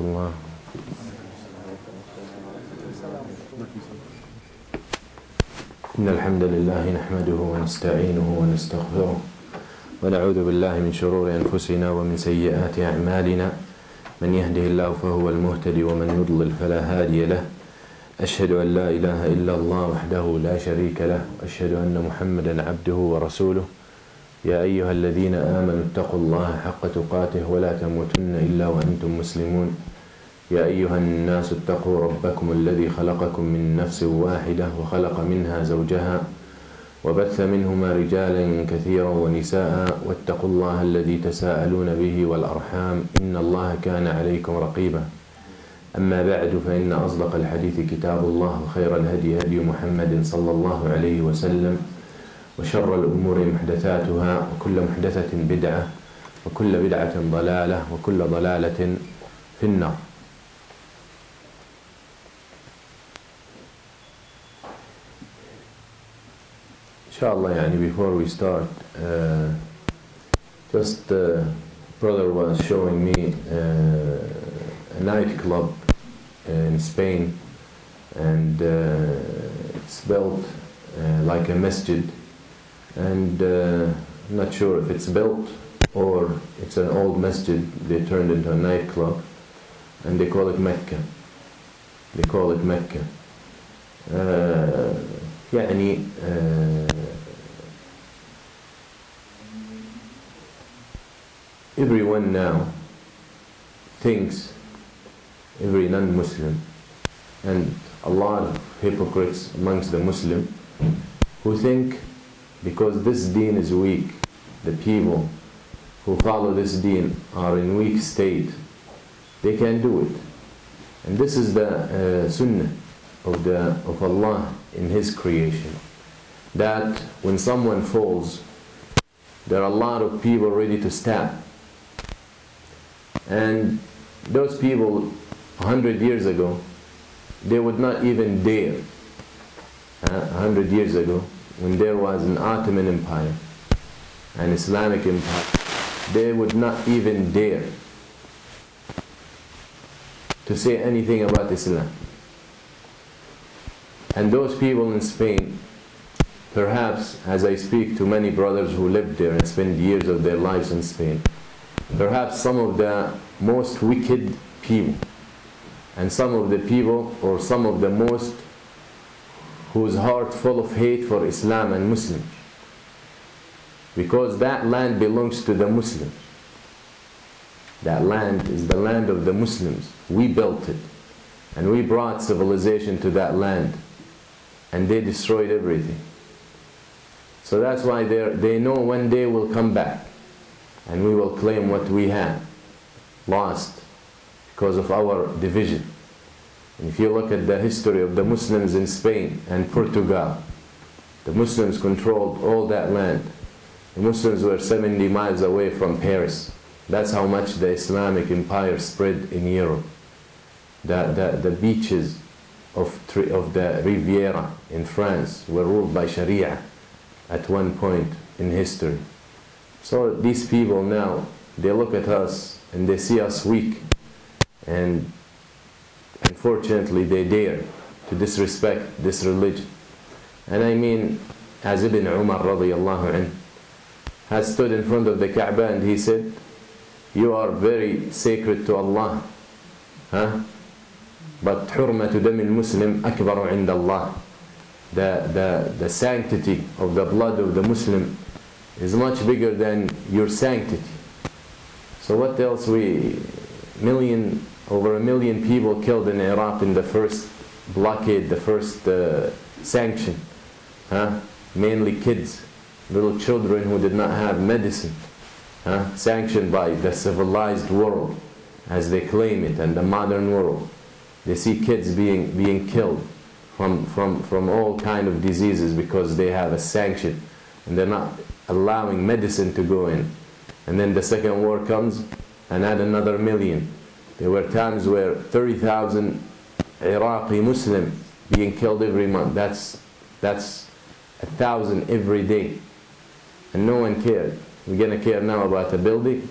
الله. إن الحمد لله نحمده ونستعينه ونستغفره ونعوذ بالله من شرور أنفسنا ومن سيئات أعمالنا. من يهده الله فهو المهتدي ومن يضلل فلا هادي له. أشهد أن لا إله إلا الله وحده لا شريك له. أشهد أن محمدا عبده ورسوله. يا أيها الذين آمنوا اتقوا الله حق تقاته ولا تموتن إلا وأنتم مسلمون. يا أيها الناس اتقوا ربكم الذي خلقكم من نفس واحدة وخلق منها زوجها وبث منهما رجالا كثيرا ونساء واتقوا الله الذي تساءلون به والأرحام إن الله كان عليكم رقيبا. أما بعد فإن أصدق الحديث كتاب الله وخير الهدي هدي محمد صلى الله عليه وسلم وشر الأمور محدثاتها وكل محدثة بدعة وكل بدعة ضلالة وكل ضلالة في النار. Inshallah, before we start, brother was showing me a nightclub in Spain, and it's built like a masjid, and I'm not sure if it's built or it's an old masjid they turned into a nightclub, and they call it Mecca. Everyone now thinks, every non-Muslim and a lot of hypocrites amongst the Muslim who think because this deen is weak, the people who follow this deen are in weak state, they can do it. And this is the sunnah of Allah in His creation, that when someone falls, there are a lot of people ready to stab. And those people 100 years ago, they would not even dare. 100 years ago, when there was an Ottoman Empire, an Islamic Empire, they would not even dare to say anything about Islam. And those people in Spain, perhaps as I speak to many brothers who lived there and spent years of their lives in Spain, perhaps some of the most wicked people, and some of the people, or some of the most whose heart full of hate for Islam and Muslims, because that land belongs to the Muslims. That land is the land of the Muslims. We built it, and we brought civilization to that land, and they destroyed everything. So that's why they know one day we'll come back, and we will claim what we have lost because of our division. And if you look at the history of the Muslims in Spain and Portugal, the Muslims controlled all that land. The Muslims were 70 miles away from Paris. That's how much the Islamic empire spread in Europe. The beaches of the Riviera in France were ruled by Sharia at one point in history. So these people now, they look at us and they see us weak, and unfortunately they dare to disrespect this religion. And I mean, as Ibn Umar radiallahu anhu has stood in front of the Kaaba and he said, you are very sacred to Allah, but حرمة دم المسلم أكبر عند الله. The sanctity of the blood of the Muslim is much bigger than your sanctity. So what else? Over a million people killed in Iraq in the first blockade, the first sanction. Mainly kids, little children who did not have medicine. Sanctioned by the civilized world, as they claim it, and the modern world. They see kids being killed from all kind of diseases because they have a sanction, and they're not allowing medicine to go in. And then the second war comes and add another million. There were times where 30,000 Iraqi Muslim being killed every month. That's 1,000 every day. And no one cared. We're going to care now about a building?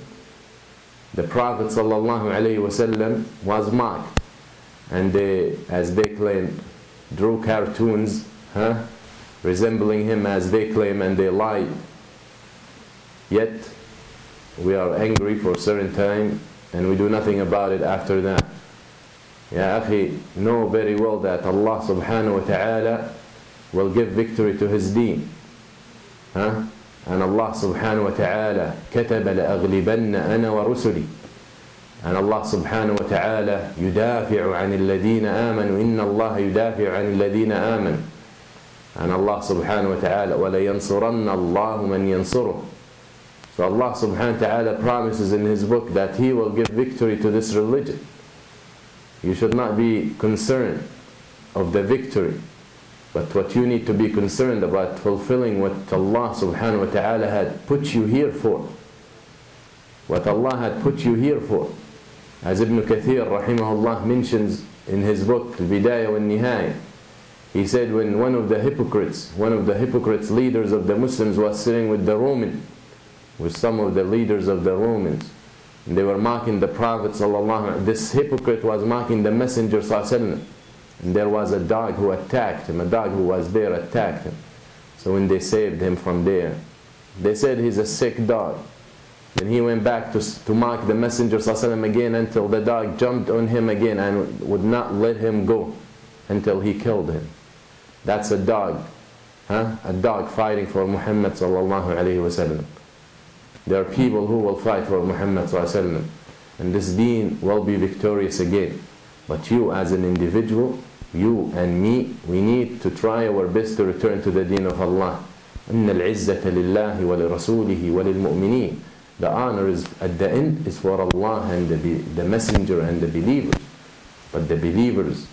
The Prophet ﷺ was mocked, and they, as they claimed, drew cartoons resembling him as they claim, and they lied. Yet we are angry for a certain time and we do nothing about it after that. Ya akhi, know very well that Allah subhanahu wa ta'ala will give victory to His deen. And Allah subhanahu wa ta'ala كتب لأغلبن أنا ورسلي. And Allah subhanahu wa ta'ala يدافع عن الذين آمنوا إن الله يدافع عن الذين آمنوا. And Allah subhanahu wa ta'ala وَلَيَنْصُرَنَّ اللَّهُ مَنْ يَنْصُرُهُ. So Allah subhanahu wa ta'ala promises in His book that He will give victory to this religion. You should not be concerned of the victory, but what you need to be concerned about, fulfilling what Allah subhanahu wa ta'ala had put you here for. What Allah had put you here for. As Ibn Kathir rahimahullah mentions in his book Al-Bidayah wal-Nihayah, he said when one of the hypocrites leaders of the Muslims was sitting with some of the leaders of the Romans, and they were mocking the Prophet sallallahu alaihi wasallam. This hypocrite was mocking the Messenger sallallahu alaihi wasallam, and there was a dog who attacked him. A dog who was there attacked him. So when they saved him from there, they said he's a sick dog. Then he went back to mock the Messenger sallallahu alaihi wasallam again until the dog jumped on him again and would not let him go until he killed him. That's a dog, a dog fighting for Muhammad sallallahu alaihi wasallam. There are people who will fight for Muhammad sallallahu alaihi wasallam, and this deen will be victorious again. But you as an individual, you and me, we need to try our best to return to the deen of Allah. إِنَّ الْعِزَّةَ لِلَّهِ وَلِرَسُولِهِ وَلِلْمُؤْمِنِينَ. The honor is at the end is for Allah and the Messenger and the believers. But the believers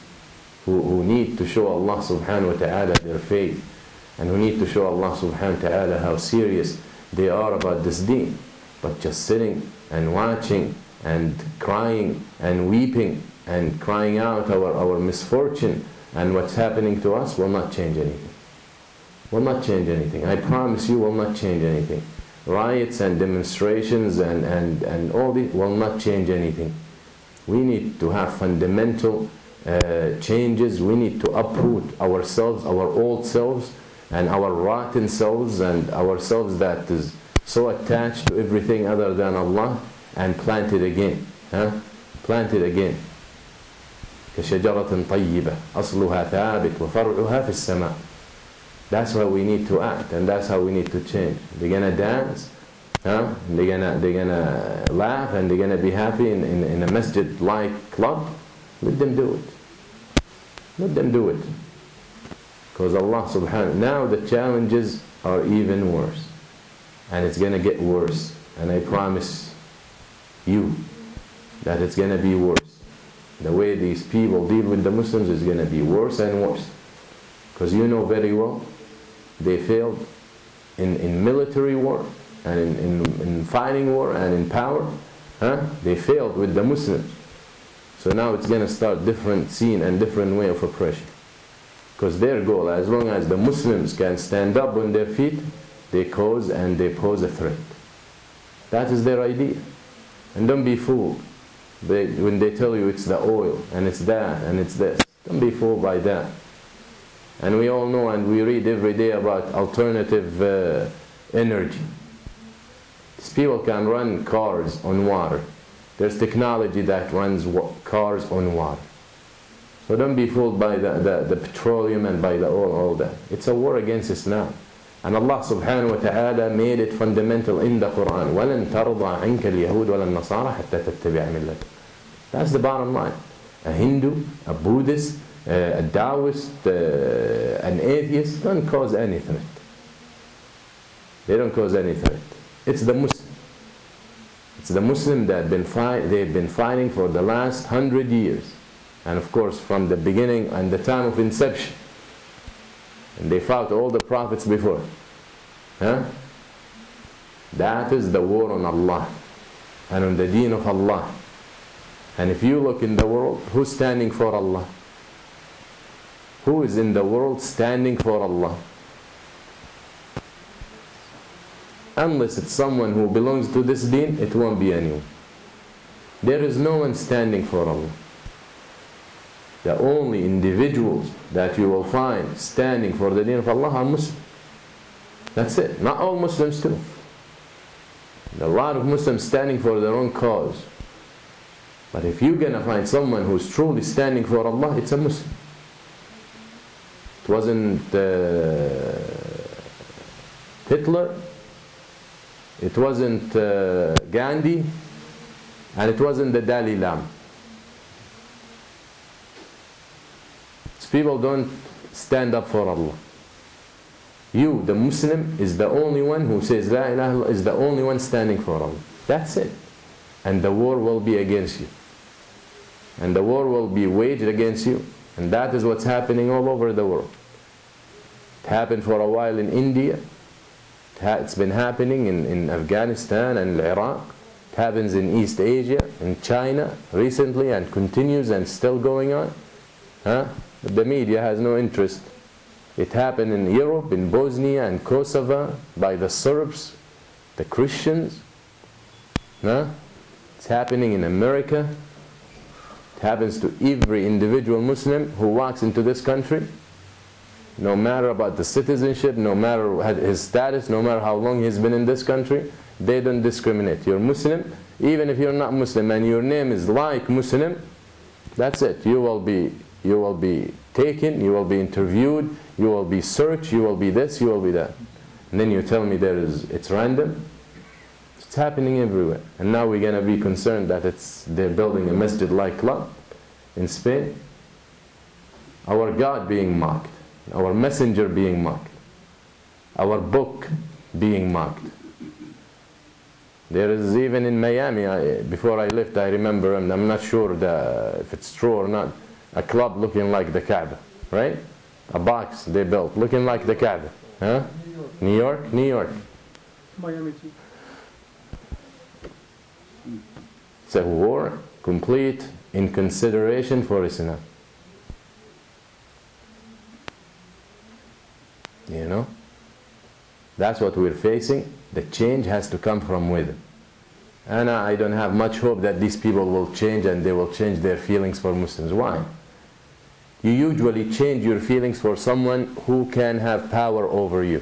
who need to show Allah subhanahu wa ta'ala their faith, and who need to show Allah subhanahu wa ta'ala how serious they are about this deen. But just sitting and watching and crying and weeping and crying out our misfortune and what's happening to us will not change anything. Will not change anything. I promise you, will not change anything. Riots and demonstrations and all this will not change anything. We need to have fundamental changes. We need to uproot ourselves, our old selves, and our rotten selves, and ourselves that is so attached to everything other than Allah, and plant it again. Plant it again. كشجرة طيبة أصلها ثابت وفرعها في السماء. That's how we need to act, and that's how we need to change. They're gonna dance, they're gonna laugh, and they're gonna be happy in a masjid-like club. Let them do it. Let them do it. Because Allah subhanahu, now the challenges are even worse, and it's gonna get worse. And I promise you that it's gonna be worse. The way these people deal with the Muslims is gonna be worse and worse. Because you know very well, they failed in military war, and in fighting war, and in power. They failed with the Muslims. So now it's going to start different scene and different way of oppression. Because their goal, as long as the Muslims can stand up on their feet, they pose a threat. That is their idea. And don't be fooled when they tell you it's the oil, and it's that, and it's this. Don't be fooled by that. And we all know, and we read every day about alternative energy. These people can run cars on water. There's technology that runs cars on water. So don't be fooled by the petroleum and by the oil, all that. It's a war against Islam. And Allah subhanahu wa ta'ala made it fundamental in the Quran. وَلَن تَرْضَى عَنْكَ الْيَهُودُ وَلَا النَّصَارَى حَتَّى تَتَّبِعَ مِلَّتَهُمْ. That's the bottom line. A Hindu, a Buddhist, a Taoist, an atheist don't cause any threat. They don't cause any threat. It's the Muslim. It's the Muslim that they've been fighting for the last 100 years. And of course from the beginning and the time of inception. And they fought all the prophets before. That is the war on Allah and on the deen of Allah. And if you look in the world, who's standing for Allah? Who is in the world standing for Allah? Unless it's someone who belongs to this deen, it won't be anyone. There is no one standing for Allah. The only individuals that you will find standing for the deen of Allah are Muslims. That's it. Not all Muslims too. There are a lot of Muslims standing for their own cause. But if you're going to find someone who's truly standing for Allah, it's a Muslim. It wasn't Hitler, it wasn't Gandhi, and it wasn't the Dalai Lama. These people don't stand up for Allah. You, the Muslim, is the only one who says La ilaha illallah, is the only one standing for Allah. That's it. And the war will be against you. And the war will be waged against you. And that is what's happening all over the world. It happened for a while in India. It's been happening in Afghanistan and Iraq. It happens in East Asia, in China recently, and continues and still going on. But the media has no interest. It happened in Europe, in Bosnia and Kosovo, by the Serbs, the Christians. It's happening in America. It happens to every individual Muslim who walks into this country, no matter about the citizenship, no matter his status, no matter how long he's been in this country. They don't discriminate. You're Muslim, even if you're not Muslim and your name is like Muslim, that's it. You will be taken, you will be interviewed, you will be searched, you will be this, you will be that. And then you tell me it's random. It's happening everywhere. And now we're going to be concerned that they're building a masjid like Club in Spain. Our God being mocked, our messenger being mocked, our book being mocked. There is even in Miami, before I left, I remember, and I'm not sure if it's true or not, a club looking like the Kaaba, right? A box they built looking like the Kaaba. New York? New York. Miami too. It's a war complete in consideration for Islam. You know? That's what we're facing. The change has to come from within. And I don't have much hope that these people will change and they will change their feelings for Muslims. Why? You usually change your feelings for someone who can have power over you.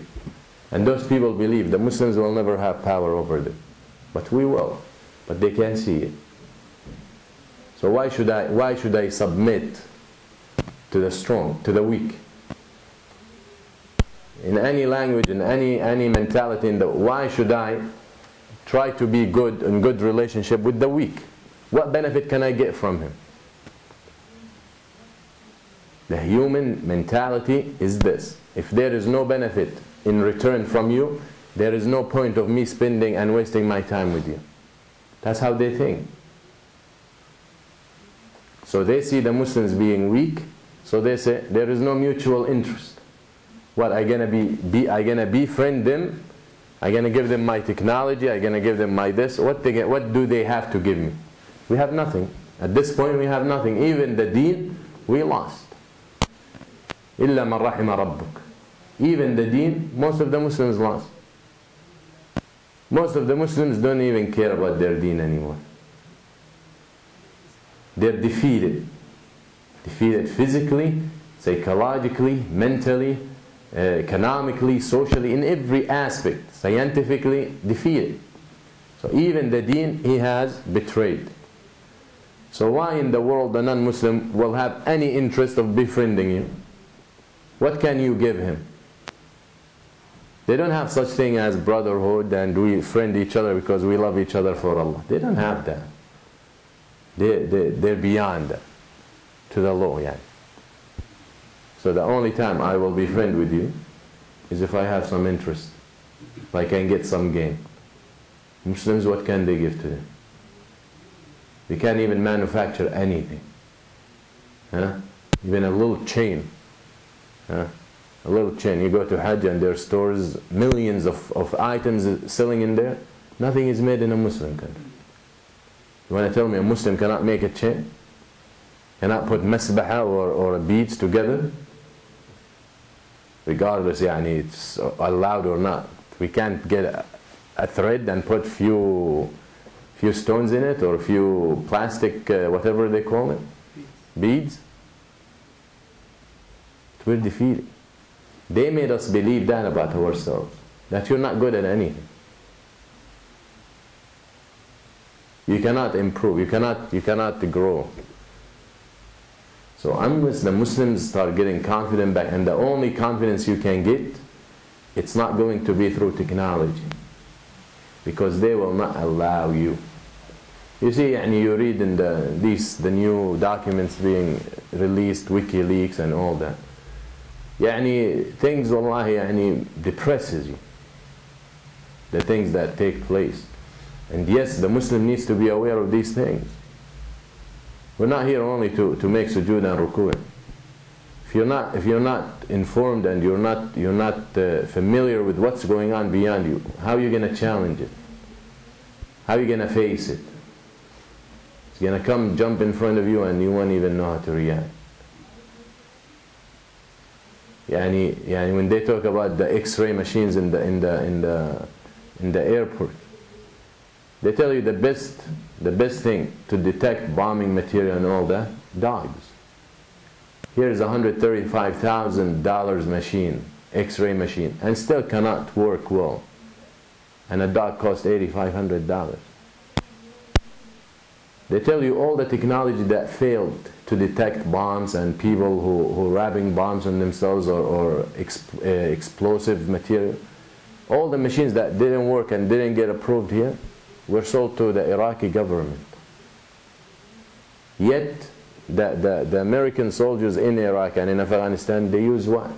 And those people believe the Muslims will never have power over them. But we will. But they can't see it. So why should I submit to the strong, to the weak? In any language, in any mentality, why should I try to be good in good relationship with the weak? What benefit can I get from him? The human mentality is this. If there is no benefit in return from you, there is no point of me spending and wasting my time with you. That's how they think. So they see the Muslims being weak, so they say there is no mutual interest. What, I gonna befriend them? I gonna give them my technology? I gonna give them my this? What do they have to give me? We have nothing. At this point we have nothing. Even the deen, we lost. إِلَّا مَنْ رَحِمَ رَبُّكَ. Even the deen, most of the Muslims lost. Most of the Muslims don't even care about their deen anymore. They're defeated. Defeated physically, psychologically, mentally, economically, socially, in every aspect, scientifically defeated. So even the deen he has betrayed. So why in the world the non-Muslim will have any interest of befriending you? What can you give him? They don't have such thing as brotherhood and we friend each other because we love each other for Allah. They don't have that. They're beyond that, to the law. Yeah. So the only time I will be friend with you is if I have some interest, if I can get some gain. Muslims, what can they give to them? They can't even manufacture anything. Even a little chain. A little chain. You go to Hajj and there are stores, millions of items selling in there. Nothing is made in a Muslim country. You want to tell me a Muslim cannot make a chain? Cannot put masbaha or beads together? Regardless, it's allowed or not. We can't get a thread and put few few stones in it, or a few plastic, whatever they call it, beads. We're defeated. They made us believe that about ourselves, that you're not good at anything. You cannot improve, you cannot grow. So unless the Muslims start getting confident back, and the only confidence you can get, it's not going to be through technology, because they will not allow you. You see, you read in the new documents being released, WikiLeaks and all that. Things, wallahi, depresses you. The things that take place. And yes, the Muslim needs to be aware of these things. We're not here only to make sujood and ruku'. If you're not informed and you're not familiar with what's going on beyond you, how are you going to challenge it? How are you going to face it? It's going to come jump in front of you and you won't even know how to react. When they talk about the X-ray machines in the airport, they tell you the best thing to detect bombing material and all that, dogs. Here's a $135,000 machine, X-ray machine, and still cannot work well. And a dog costs $8,500. They tell you all the technology that failed to detect bombs and people who are wrapping bombs on themselves or explosive material. All the machines that didn't work and didn't get approved here were sold to the Iraqi government. Yet, the American soldiers in Iraq and in Afghanistan, they use what?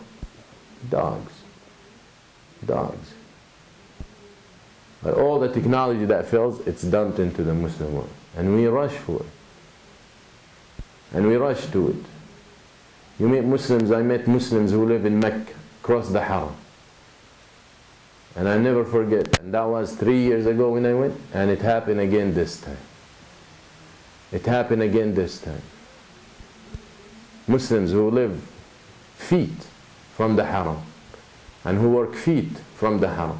Dogs. Dogs. But all the technology that fails, it's dumped into the Muslim world. And we rush for it. And we rush to it. You meet Muslims, I met Muslims who live in Mecca, across the Haram. And I never forget, and that was 3 years ago when I went, and it happened again this time. It happened again this time. Muslims who live feet from the Haram, and who work feet from the Haram.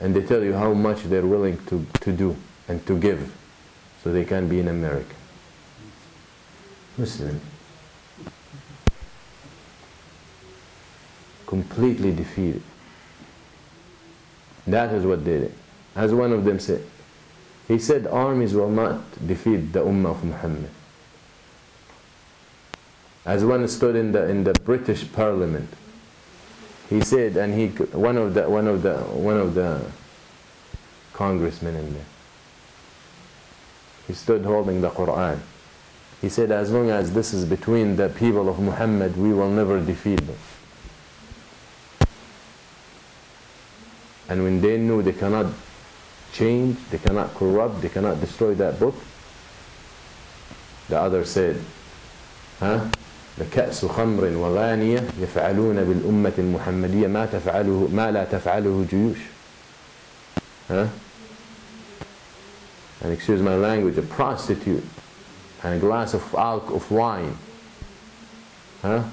And they tell you how much they're willing to do and to give so they can be in America. Muslim. Completely defeated. That is what they did. As one of them said, he said armies will not defeat the Ummah of Muhammad. As one stood in the British Parliament, he said, and one of the congressmen in there, he stood holding the Quran. He said, as long as this is between the people of Muhammad, we will never defeat them. And when they knew they cannot change, they cannot corrupt, they cannot destroy that book, the other said, لكأس خمر وغانية يفعلون بالأمة المحمدية ما لا تفعله جيوش. And excuse my language, a prostitute and a glass of wine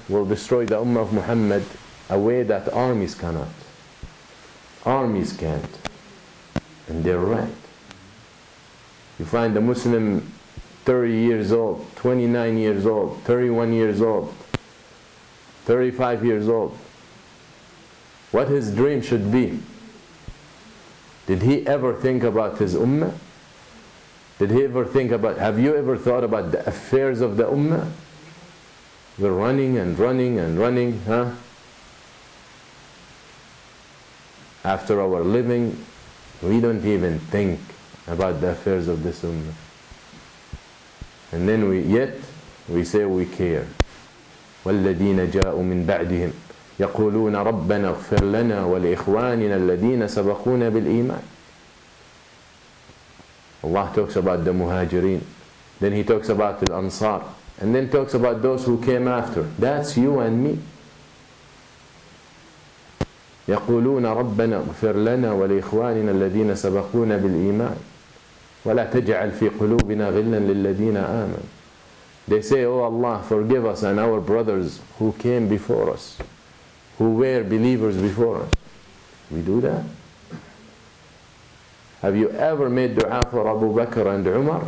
will destroy the Ummah of Muhammad a way that armies cannot. Armies can't. And they're right. You find the Muslim 30 years old, 29 years old, 31 years old, 35 years old. What his dream should be. Did he ever think about his Ummah? Did he ever think about, have you ever thought about the affairs of the Ummah? We're running and running and running, After our living, we don't even think about the affairs of this Ummah. And then we say we care. وَالَّذِينَ جَاءُوا مِن بَعْدِهِمْ يَقُولُونَ رَبَّنَا اغْفِرْ لَنَا وَلِإِخْوَانِنَا الَّذِينَ سَبَقُونَ بِالْإِيمَانِ. Allah talks about the Muhajirin. Then He talks about the Ansar. And then talks about those who came after. That's you and me. يقولون ربنا اغفر لنا ولإخواننا الذين سبقونا بالإيمان ولا تجعل في قلوبنا غلا للذين آمنوا. They say, oh Allah, forgive us and our brothers who came before us, who were believers before us. We do that? Have you ever made dua for Abu Bakr and Umar?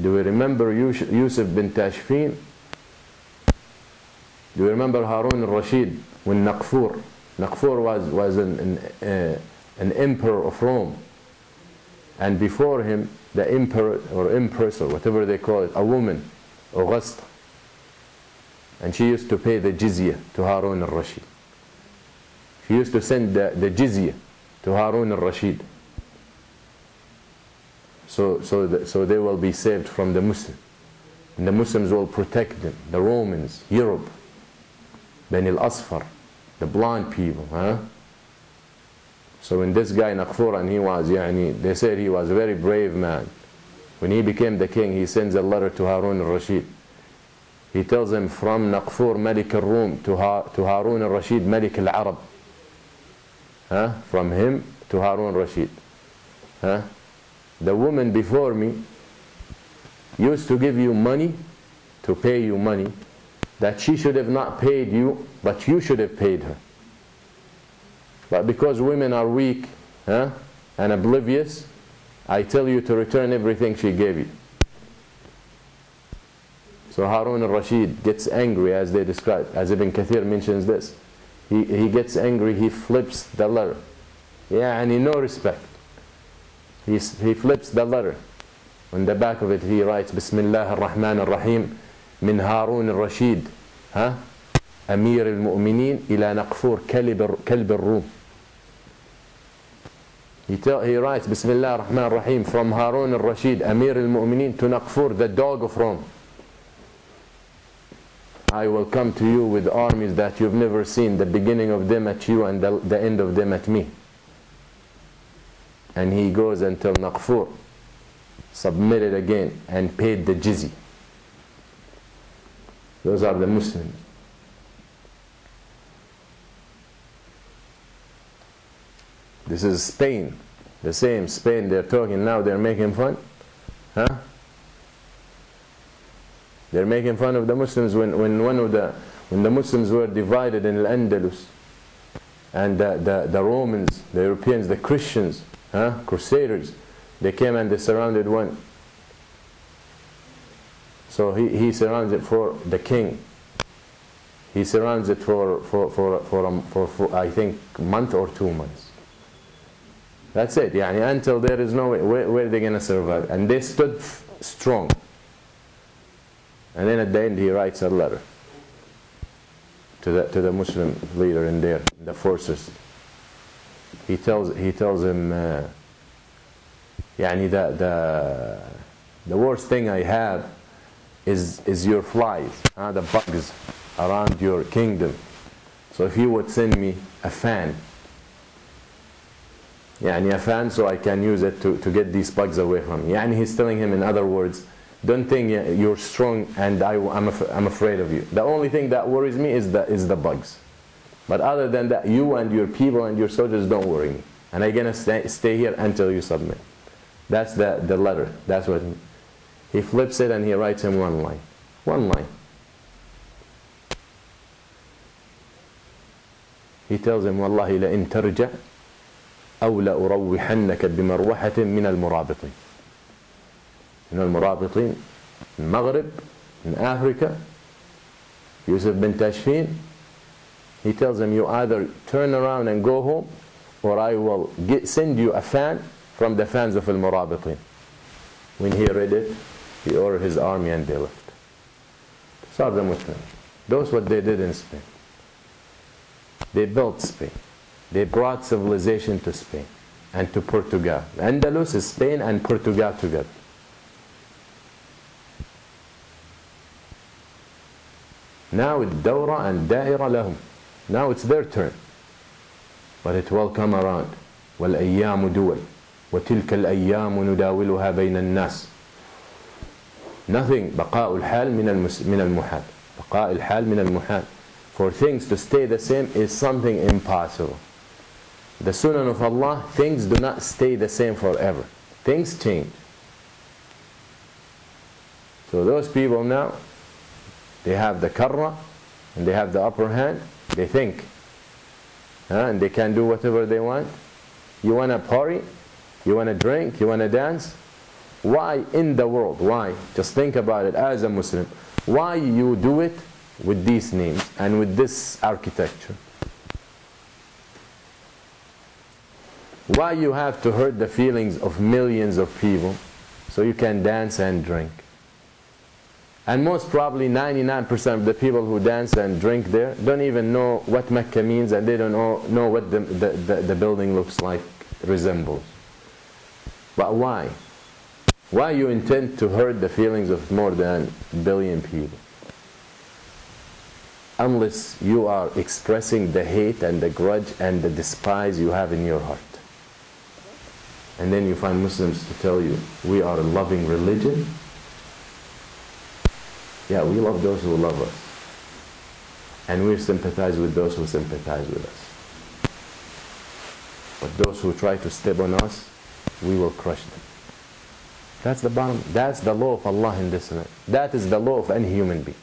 Do we remember Yusuf bin Tashfin? Do you remember Harun al-Rashid when Naqfur was an emperor of Rome, and before him the emperor or empress or whatever they call it, a woman, Augusta, and she used to pay the jizya to Harun al-Rashid. She used to send the jizya to Harun al-Rashid, so they will be saved from the Muslims, and the Muslims will protect them. The Romans, Europe, Bani al-Asfar, the blonde people, huh? So when this guy Naqfur, and they said he was a very brave man. When he became the king, he sends a letter to Harun al-Rashid. He tells him, from Naqfur Malik al-Rum to Harun al-Rashid Malik al-Arab. Huh? From him to Harun al-Rashid. Huh? The woman before me used to give you money, to pay you money, that she should have not paid you, but you should have paid her. But because women are weak, huh, and oblivious, I tell you to return everything she gave you. So Harun al-Rashid gets angry, as they describe, as Ibn Kathir mentions this. He gets angry, he flips the letter. Yeah, and no respect. He flips the letter. On the back of it he writes, Bismillah ar-Rahman ar-Rahim, min Harun al-Rashid, huh? Amir al-Mu'minin ila Naqfur Kalb al-Rum. He writes, Bismillah ar-Rahman ar-Rahim, from Harun al-Rashid, Amir al-Mu'minin, to Naqfur, the dog of Rome. I will come to you with armies that you've never seen, the beginning of them at you and the end of them at me. And he goes until Naqfur, submitted again, and paid the jizya. Those are the Muslims. This is Spain, the same Spain they're talking now, they're making fun. Huh? They're making fun of the Muslims when the Muslims were divided in Al-Andalus, and the Romans, the Europeans, the Christians, huh? Crusaders, they came and they surrounded one. So he surrounds it for the king. He surrounds it for I think a month or 2 months. That's it. Until there is no way, where are they going to survive? And they stood strong. And then at the end he writes a letter to the Muslim leader in there, the forces. He tells him, the worst thing I have is your flies, the bugs around your kingdom. So if you would send me a fan, a fan, so I can use it to get these bugs away from me. He's telling him, in other words, don't think you're strong and I'm afraid of you. The only thing that worries me is the bugs. But other than that, you and your people and your soldiers don't worry me. And I'm going to stay here until you submit. That's the letter. That's what he flips it, and he writes him one line. One line. He tells him, Wallahi la in tarja أو لأروحنك بمروحة من المرابطين. المرابطين in Maghrib, in Africa, Yusuf bin Tashfin, he tells him, you either turn around and go home, or I will send you a fan from the fans of al-Murabitin. When he read it, he ordered his army and they left. Those are the Muslims. That's what they did in Spain. They built Spain. They brought civilization to Spain and to Portugal. Andalus is Spain and Portugal together. Now it's Dawra and Da'ira lahum. Now it's their turn. But it will come around. وَالْأَيَّامُ دُوَلْ وَتِلْكَ الْأَيَّامُ نُدَاوِلُهَا بَيْنَ النَّاسِ. Nothing. بقاء الحال من المحال. بقاء الحال من المحال. For things to stay the same is something impossible. The Sunan of Allah, things do not stay the same forever. Things change. So those people now, they have the karra and they have the upper hand. They think, and they can do whatever they want. You want to party, you want to drink, you want to dance. Why in the world, why? Just think about it as a Muslim. Why you do it with these names and with this architecture? Why you have to hurt the feelings of millions of people so you can dance and drink? And most probably 99% of the people who dance and drink there don't even know what Mecca means, and they don't know what the building looks like, resembles. But why? Why you intend to hurt the feelings of more than a billion people? Unless you are expressing the hate and the grudge and the despise you have in your heart. And then you find Muslims to tell you, we are a loving religion. Yeah, we love those who love us. And we sympathize with those who sympathize with us. But those who try to step on us, we will crush them. That's the bottom. That's the law of Allah in this land. That is the law of any human being.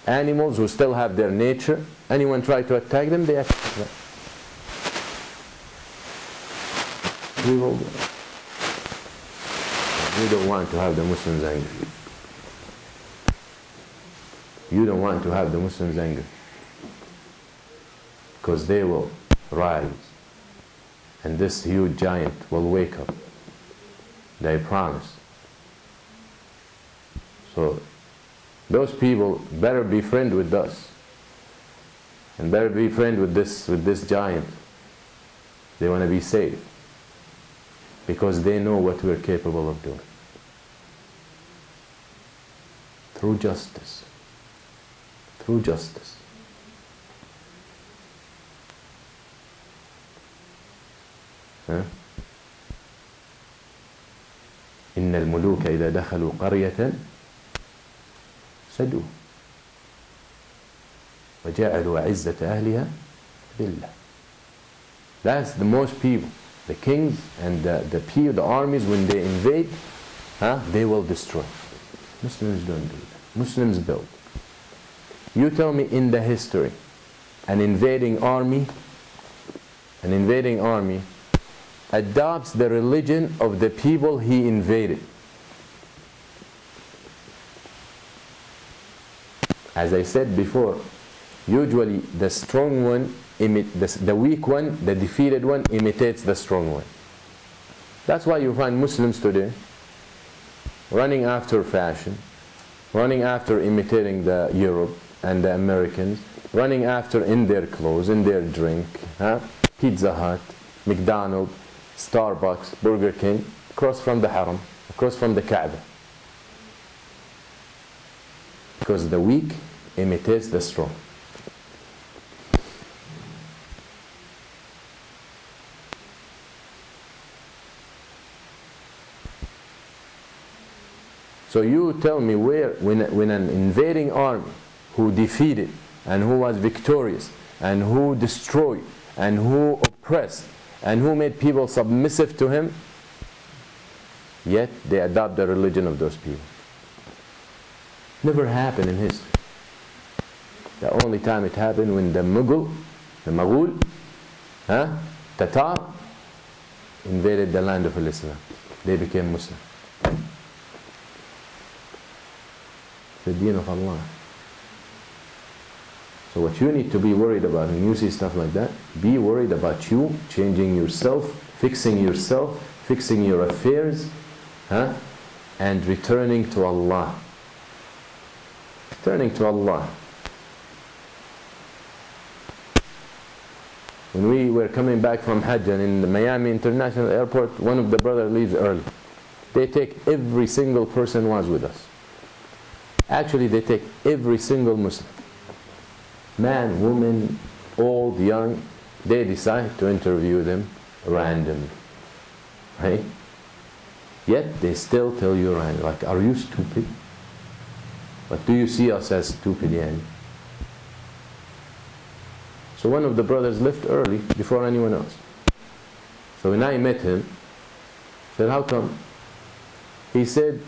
Animals who still have their nature, anyone try to attack them, they attack them. We will do it. We don't want to have the Muslims angry. You don't want to have the Muslims angry. Because they will rise. And this huge giant will wake up. They promise. So those people better be friends with us. And better be friends with this giant. They want to be safe. Because they know what we're capable of doing. Through justice. Through justice. إن الملوك إذا دخلوا قرية سدوا وجعلوا عزة أهلها ذلة. That's the most people. The kings and the people, the armies, when they invade, they will destroy. Muslims don't do that. Muslims build. You tell me in the history, an invading army adopts the religion of the people he invaded. As I said before, usually the strong one, the weak one, the defeated one imitates the strong one. That's why you find Muslims today running after fashion, running after imitating the Europe and the Americans, running after in their clothes, in their drink, Pizza Hut, McDonald's, Starbucks, Burger King, across from the Haram, across from the Kaaba. Because the weak imitates the strong. So you tell me where, when an invading army who defeated and who was victorious and who destroyed and who oppressed and who made people submissive to him, yet they adopt the religion of those people. Never happened in history. The only time it happened when the Mughal, Tatar, invaded the land of Islam. They became Muslim. The deen of Allah. So what you need to be worried about when you see stuff like that, be worried about you changing yourself, fixing your affairs, and returning to Allah. Returning to Allah. When we were coming back from Hajj and in the Miami International Airport, one of the brothers leaves early. They take every single person who was with us. Actually, they take every single Muslim. Man, woman, old, young, they decide to interview them randomly. Right? Yet they still tell you randomly, like, are you stupid? But do you see us as stupid, yani? So one of the brothers left early before anyone else. So when I met him, I said, how come? He said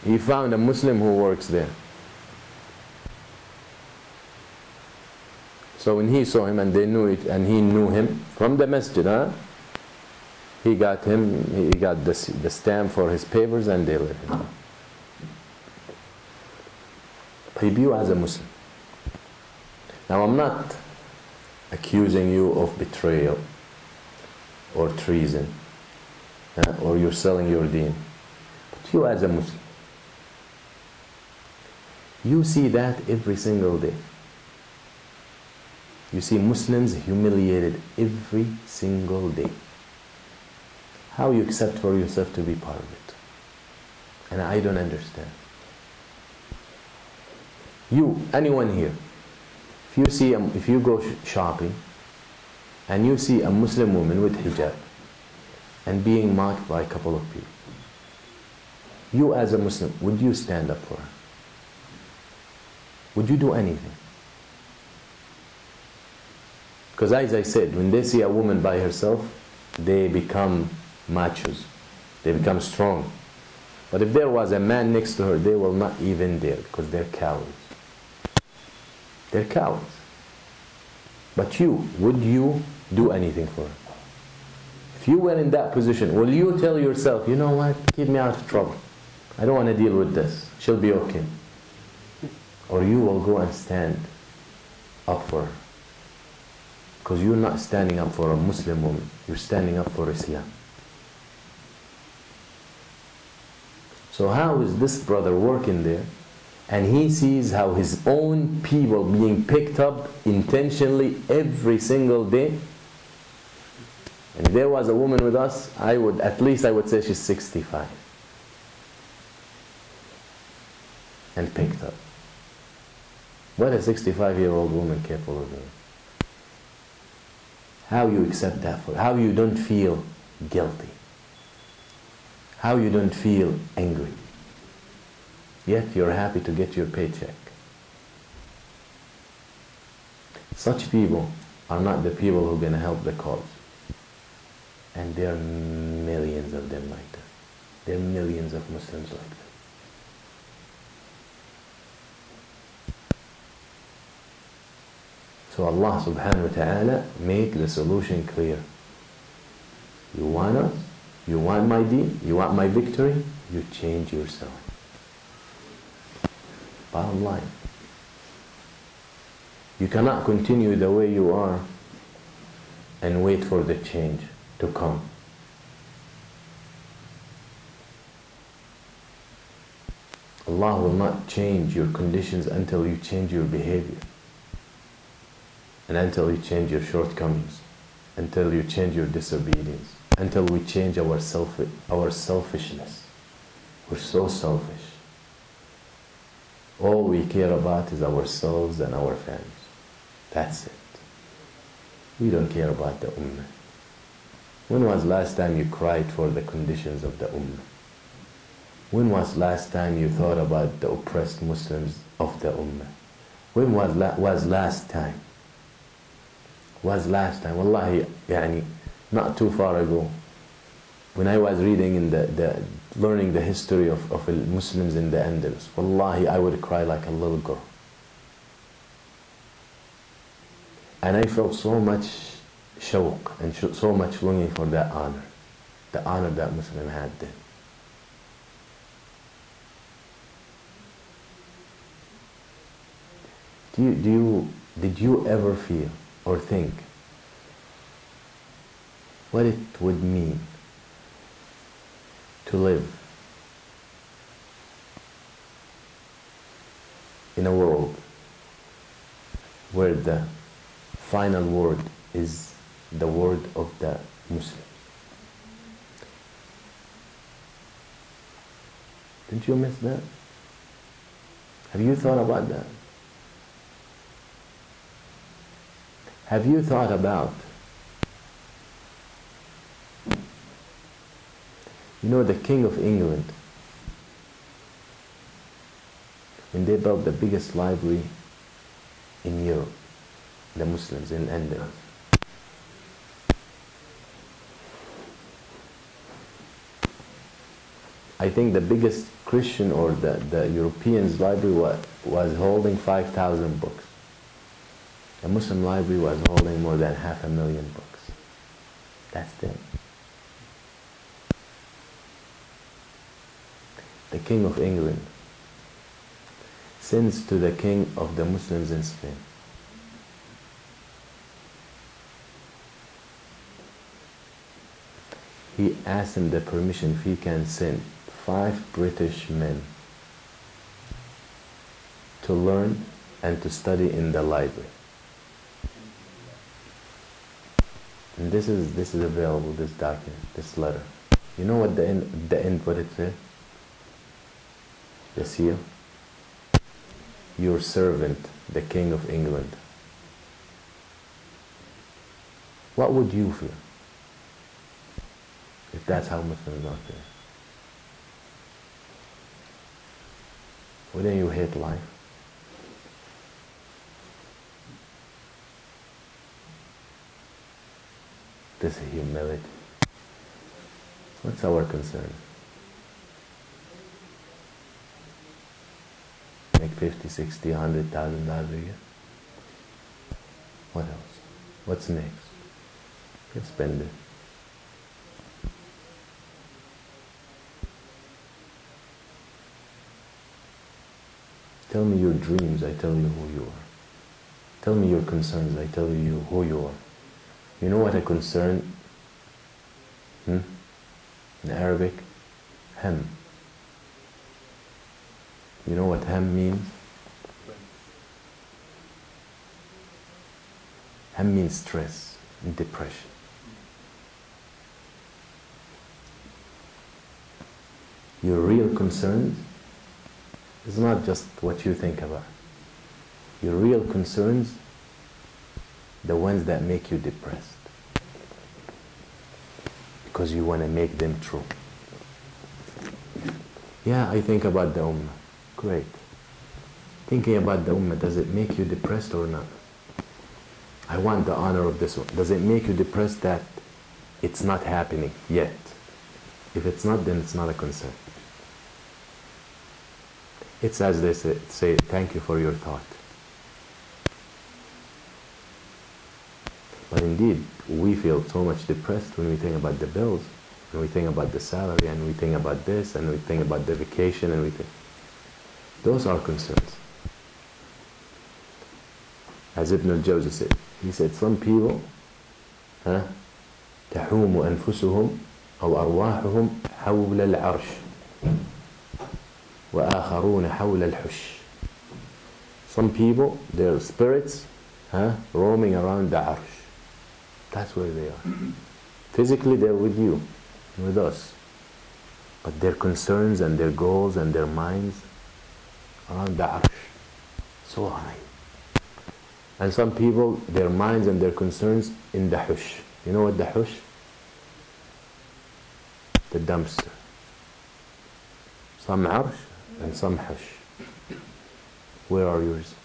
he found a Muslim who works there. So when he saw him and they knew it, and he knew him from the masjid, he got the stamp for his papers, and they let him. You as a Muslim. Now I'm not accusing you of betrayal or treason, or you're selling your deen. But you as a Muslim, you see that every single day. You see Muslims humiliated every single day. How you accept for yourself to be part of it? And I don't understand. Anyone here, if you go shopping and you see a Muslim woman with hijab and being mocked by a couple of people, you as a Muslim, would you stand up for her? Would you do anything? Because as I said, when they see a woman by herself, they become machos. They become strong. But if there was a man next to her, they will not even dare, because they're cowards. They're cowards. But would you do anything for her? If you were in that position, will you tell yourself, you know what, keep me out of trouble. I don't want to deal with this. She'll be okay. Or you will go and stand up for her. Because you're not standing up for a Muslim woman. You're standing up for Islam. So how is this brother working there, and he sees how his own people being picked up intentionally every single day? And if there was a woman with us, at least I would say she's 65. And picked up. What a 65-year-old woman capable of doing. How you accept that for? How you don't feel guilty? How you don't feel angry? Yet you're happy to get your paycheck. Such people are not the people who are going to help the cause. And there are millions of them like that. There are millions of Muslims like that. So Allah subhanahu wa ta'ala make the solution clear. You want us? You want my deen? You want my victory? You change yourself. Bottom line. You cannot continue the way you are and wait for the change to come. Allah will not change your conditions until you change your behavior. And until you change your shortcomings, until you change your disobedience, until we change our selfishness. We're so selfish. All we care about is ourselves and our families. That's it. We don't care about the ummah. When was last time you cried for the conditions of the ummah? When was last time you thought about the oppressed Muslims of the ummah? When was last time? Wallahi, not too far ago, when I was reading learning the history of Muslims in the Andalus, wallahi, I would cry like a little girl. And I felt so much shawq and so much longing for that honor, the honor that Muslim had then. Did you ever feel or think what it would mean to live in a world where the final word is the word of the Muslim? Didn't you miss that? Have you thought about that? Have you thought about, the King of England, when they built the biggest library in Europe, the Muslims in Andalus. I think the biggest Christian or the Europeans library was holding 5,000 books. A Muslim library was holding more than 500,000 books. That's it. The King of England sends to the King of the Muslims in Spain. He asked him the permission if he can send 5 British men to learn and to study in the library. And this is available, this document, this letter. You know what the end what it said? The seal. Your servant, the King of England. What would you feel if that's how Muslims are feeling? Wouldn't you hate life? This humility. What's our concern? Make 50, 60, $100,000 a year? What else? What's next? You spend it. Tell me your dreams, I tell you who you are. Tell me your concerns, I tell you who you are. You know what a concern? In Arabic? Ham. You know what ham means? Ham means stress and depression. Your real concerns is not just what you think about. Your real concerns, the ones that make you depressed, because you want to make them true. Yeah, I think about the Ummah. Great. Thinking about the Ummah, does it make you depressed or not? I want the honor of this one. Does it make you depressed that it's not happening yet? If it's not, then it's not a concern. It's as they say, thank you for your thought. But indeed, we feel so much depressed when we think about the bills, when we think about the salary, and we think about this, and we think about the vacation, and we think. Those are concerns. As Ibn al-Jawzi said, he said, some people, تحوم أنفسهم أو أرواحهم حول العرش وآخرون حول الحش. Some people, their spirits, roaming around the arsh. That's where they are. Physically, they're with you, with us. But their concerns and their goals and their minds around the arsh, so high. And some people, their minds and their concerns in the hush. You know what the hush? The dumpster. Some arsh and some hush. Where are yours?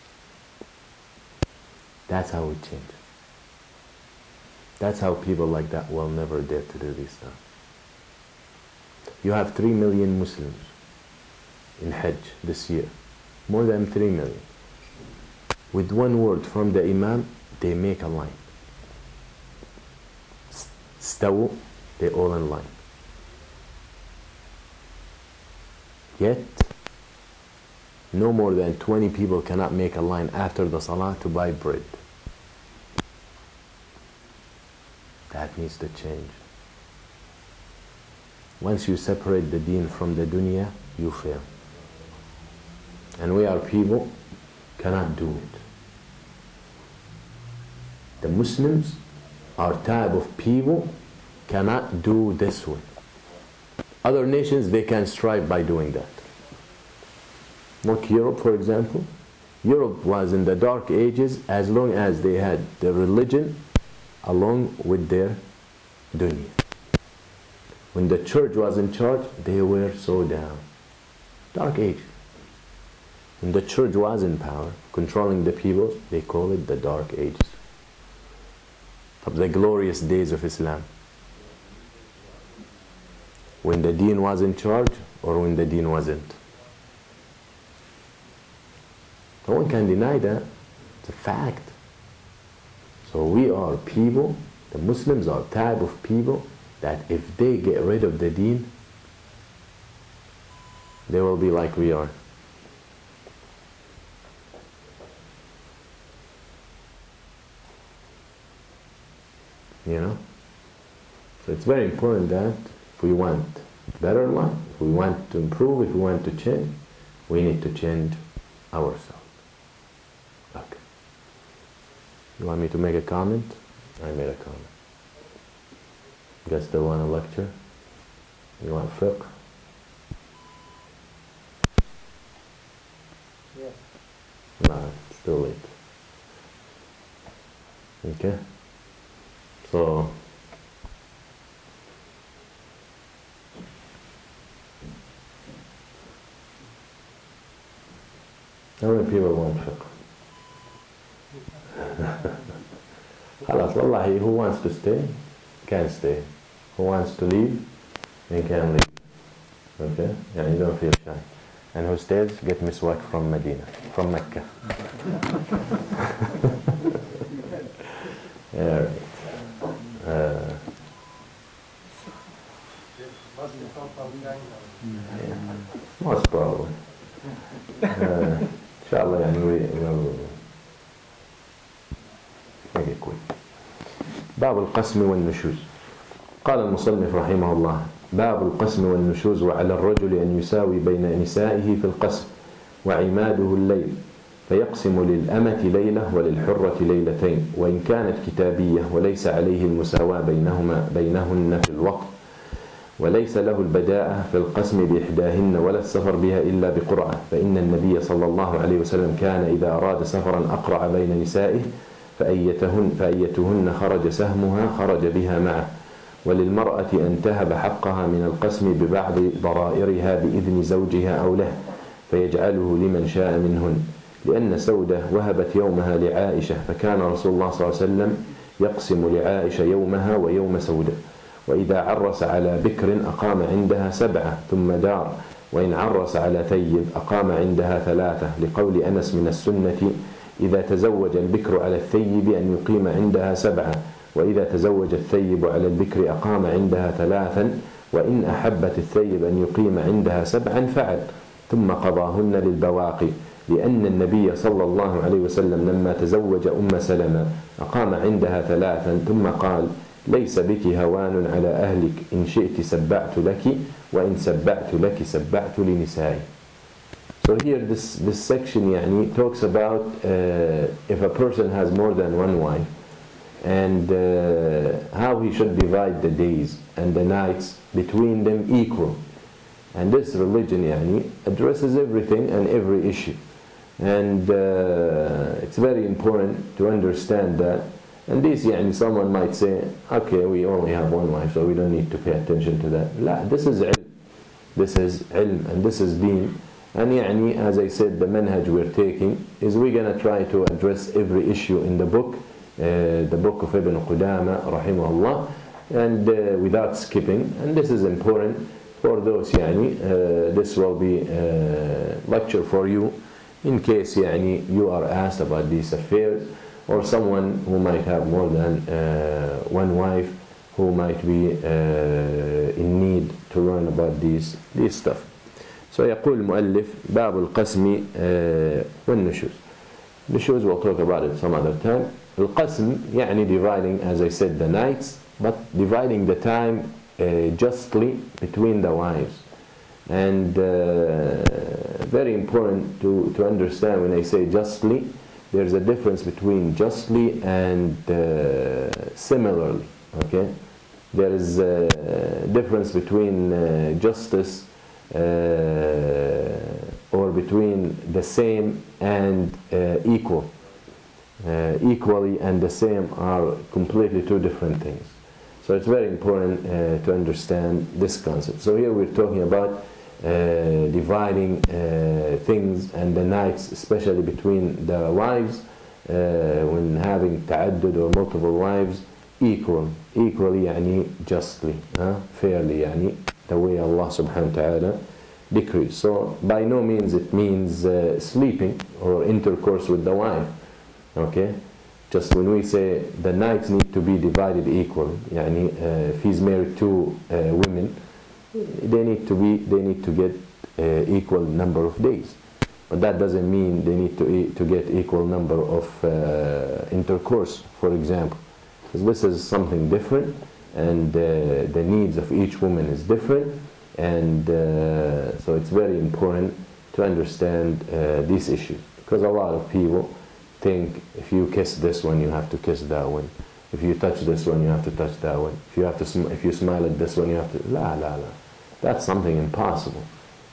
That's how we change. That's how people like that will never dare to do this stuff. You have 3 million Muslims in Hajj this year. More than 3 million. With one word from the Imam, they make a line. Stawu, they all in line. Yet, no more than 20 people cannot make a line after the Salah to buy bread. That needs to change. Once you separate the deen from the dunya, you fail. And we are people cannot do it. The Muslims are type of people cannot do this way. Other nations, they can strive by doing that. Look, Europe, for example. Europe was in the dark ages as long as they had the religion along with their dunya. When the church was in charge, they were so down. Dark age. When the church was in power, controlling the people, they call it the dark ages. Of the glorious days of Islam. When the deen was in charge or when the deen wasn't. No one can deny that. It's a fact. So we are people, the Muslims are type of people that if they get rid of the deen, they will be like we are. You know? So it's very important that if we want better life, if we want to improve, if we want to change, we need to change ourselves. Okay. You want me to make a comment? I made a comment. You guys still want a lecture? You want fiqh? Yes. No, it's still late. Okay? So, how many people want fiqh? خلاص والله, who wants to stay can stay. Who wants to leave, they can leave. Okay? Yeah, you don't feel shy. And who stays, get miswak from Medina, from Mecca. Yeah, right. Yeah, most probably. Inshallah, يعني we'll make it quick. باب القسم والنشوز. قال المصنف رحمه الله: باب القسم والنشوز. وعلى الرجل أن يساوي بين نسائه في القسم، وعماده الليل، فيقسم للأمة ليلة وللحرة ليلتين، وإن كانت كتابية، وليس عليه المساواة بينهن في الوقت، وليس له البداءة في القسم بإحداهن ولا السفر بها إلا بقرعة، فإن النبي صلى الله عليه وسلم كان إذا أراد سفرا أقرع بين نسائه، فأيتهن خرج سهمها خرج بها معه. وللمرأة أن تهب حقها من القسم ببعض ضرائرها بإذن زوجها أو له، فيجعله لمن شاء منهن، لأن سودة وهبت يومها لعائشة، فكان رسول الله صلى الله عليه وسلم يقسم لعائشة يومها ويوم سودة. وإذا عرس على بكر أقام عندها 7 ثم دار، وإن عرس على ثيب أقام عندها 3، لقول أنس: من السنة إذا تزوج البكر على الثيب أن يقيم عندها 7، وإذا تزوج الثيب على البكر أقام عندها 3، وإن أحبت الثيب أن يقيم عندها 7 فعل، ثم قضاهن للبواقي، لأن النبي صلى الله عليه وسلم لما تزوج أم سلمة أقام عندها 3 ثم قال: ليس بك هوان على أهلك، إن شئت سبعت لك، وإن سبعت لك سبعت لنسائي. So here this section يعني talks about if a person has more than one wife, and how he should divide the days and the nights between them equal. And this religion يعني addresses everything and every issue, and it's very important to understand that. And this يعني someone might say, okay, we only have one wife, so we don't need to pay attention to that. لا, this is ilm. This is ilm and this is deen. And يعني, as I said, the manhaj we're taking is we're going to try to address every issue in the book of Ibn Qudama rahimahullah, and without skipping. And this is important for those يعني, this will be a lecture for you in case يعني, you are asked about these affairs, or someone who might have more than one wife who might be in need to learn about this stuff. So يقول المؤلف: باب القسم والنشوز. Nishuz we'll talk about it some other time. القسم يعني dividing, as I said, the nights, but dividing the time justly between the wives. And very important to understand when I say justly, there's a difference between justly and similarly. Okay, there is a difference between justice or between the same and equal. Equally and the same are completely two different things. So it's very important to understand this concept. So here we're talking about dividing things and the nights, especially between the wives, when having ta'addud or multiple wives, equally يعني justly, fairly يعني, the way Allah subhanahu wa ta'ala decrees. So by no means it means sleeping or intercourse with the wife, okay, Just when we say the nights need to be divided equally, يعني if he's married to women, they need to get equal number of days. But that doesn't mean they need to get equal number of intercourse, for example. Because this is something different, and the needs of each woman is different, and so it's very important to understand these issues. Because a lot of people think if you kiss this one, you have to kiss that one. If you touch this one, you have to touch that one. If you smile at this one, you have to. La la la. That's something impossible.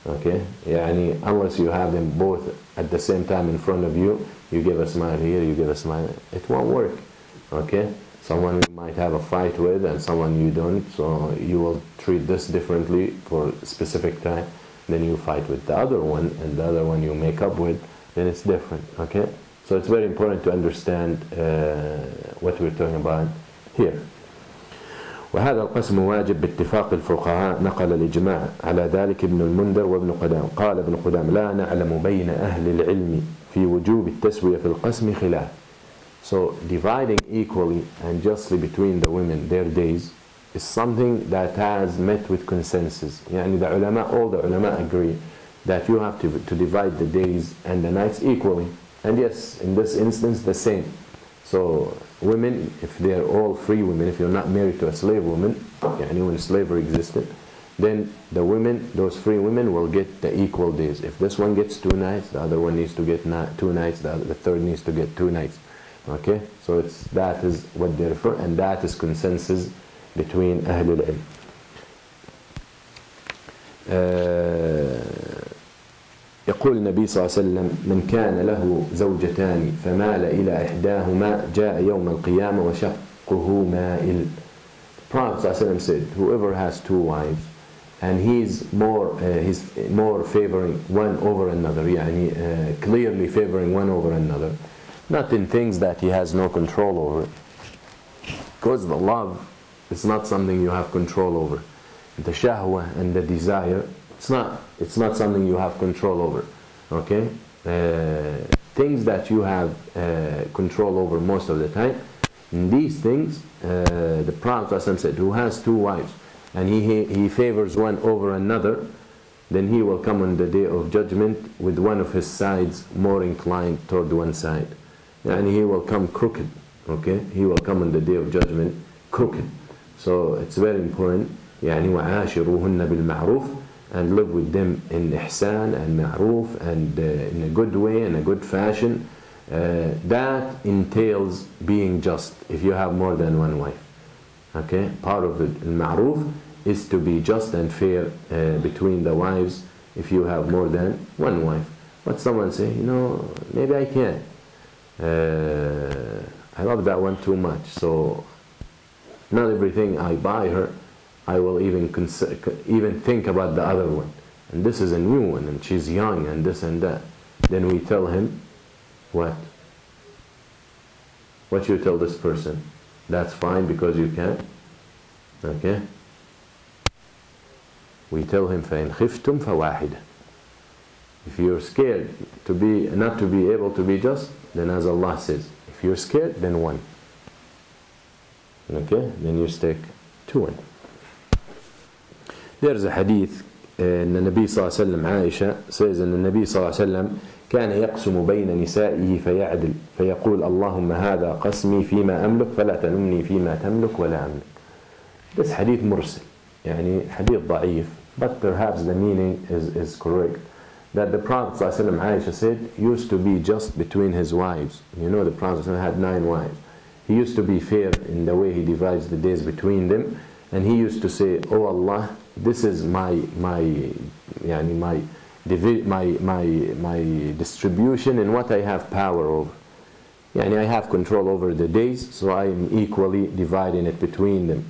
Okay? يعني unless you have them both at the same time in front of you, you give a smile here, you give a smile. It won't work. Okay? Someone you might have a fight with and someone you don't, so you will treat this differently for a specific time. Then you fight with the other one, and the other one you make up with, then it's different. Okay? So it's very important to understand what we're talking about here. وهذا القسم واجب باتفاق الفقهاء، نقل الإجماع على ذلك ابن المنذر وابن قدام. قال ابن قدام لا نعلم بين أهل العلم في وجوب التسوية في القسم خلاف. So dividing equally and justly between the women their days is something that has met with consensus. يعني the ulama, all the ulama agree that you have to divide the days and the nights equally. And yes, in this instance the same. So women, if they are all free women, if you're not married to a slave woman, يعني when slavery existed, then the women, those free women will get the equal days. If this one gets 2 nights, the other one needs to get 2 nights, the third needs to get 2 nights. Okay, so that is what they refer, and that is consensus between أهل العلم. يقول النبي صلى الله عليه وسلم من كان له زوجتان فمال إلى إحداهما جاء يوم القيامة وشقه مائل. The Prophet صلى الله عليه وسلم said, whoever has 2 wives and he's more favoring one over another, يعني clearly favoring one over another, not in things that he has no control over, because the love is not something you have control over. The shahwa and the desire, it's not something you have control over. Okay? Things that you have control over most of the time, in these things, the Prophet said, who has 2 wives and he favors one over another, then he will come on the day of judgment with one of his sides more inclined toward one side. And he will come crooked. Okay? He will come on the day of judgment crooked. So it's very important. يعني وعاشروهن بالمعروف, and live with them in ihsan and ma'roof and in a good way, in a good fashion. That entails being just if you have more than one wife. Okay? Part of the ma'roof is to be just and fair between the wives if you have more than one wife. But someone say, maybe I can't. I love that one too much, so not everything I buy her I will even think about the other one, and this is a new one and she's young and this and that. Then we tell him what you tell this person, that's fine because you can. Okay, we tell him فَإِنْ خِفْتُمْ فَوَاحِدًا. If you're scared not to be able to be just, then as Allah says, if you're scared, then 1. Okay, then you stick to 1. There's a hadith in the Nabi صلى الله عليه وسلم, Aisha says, in the Nabi صلى الله عليه وسلم كان يقسم بين نسائه فيعدل فيقول اللهم هذا قسمي فيما أملك فلا تلمني فيما تملك ولا أملك. This hadith mursal, يعني hadith ضعيف, but perhaps the meaning is correct. That the Prophet صلى الله عليه وسلم, Aisha said, used to be just between his wives. The Prophet had 9 wives. He used to be fair in the way he divides the days between them, and he used to say, oh Allah, this is my distribution in what I have power over. I have control over the days, so I am equally dividing it between them.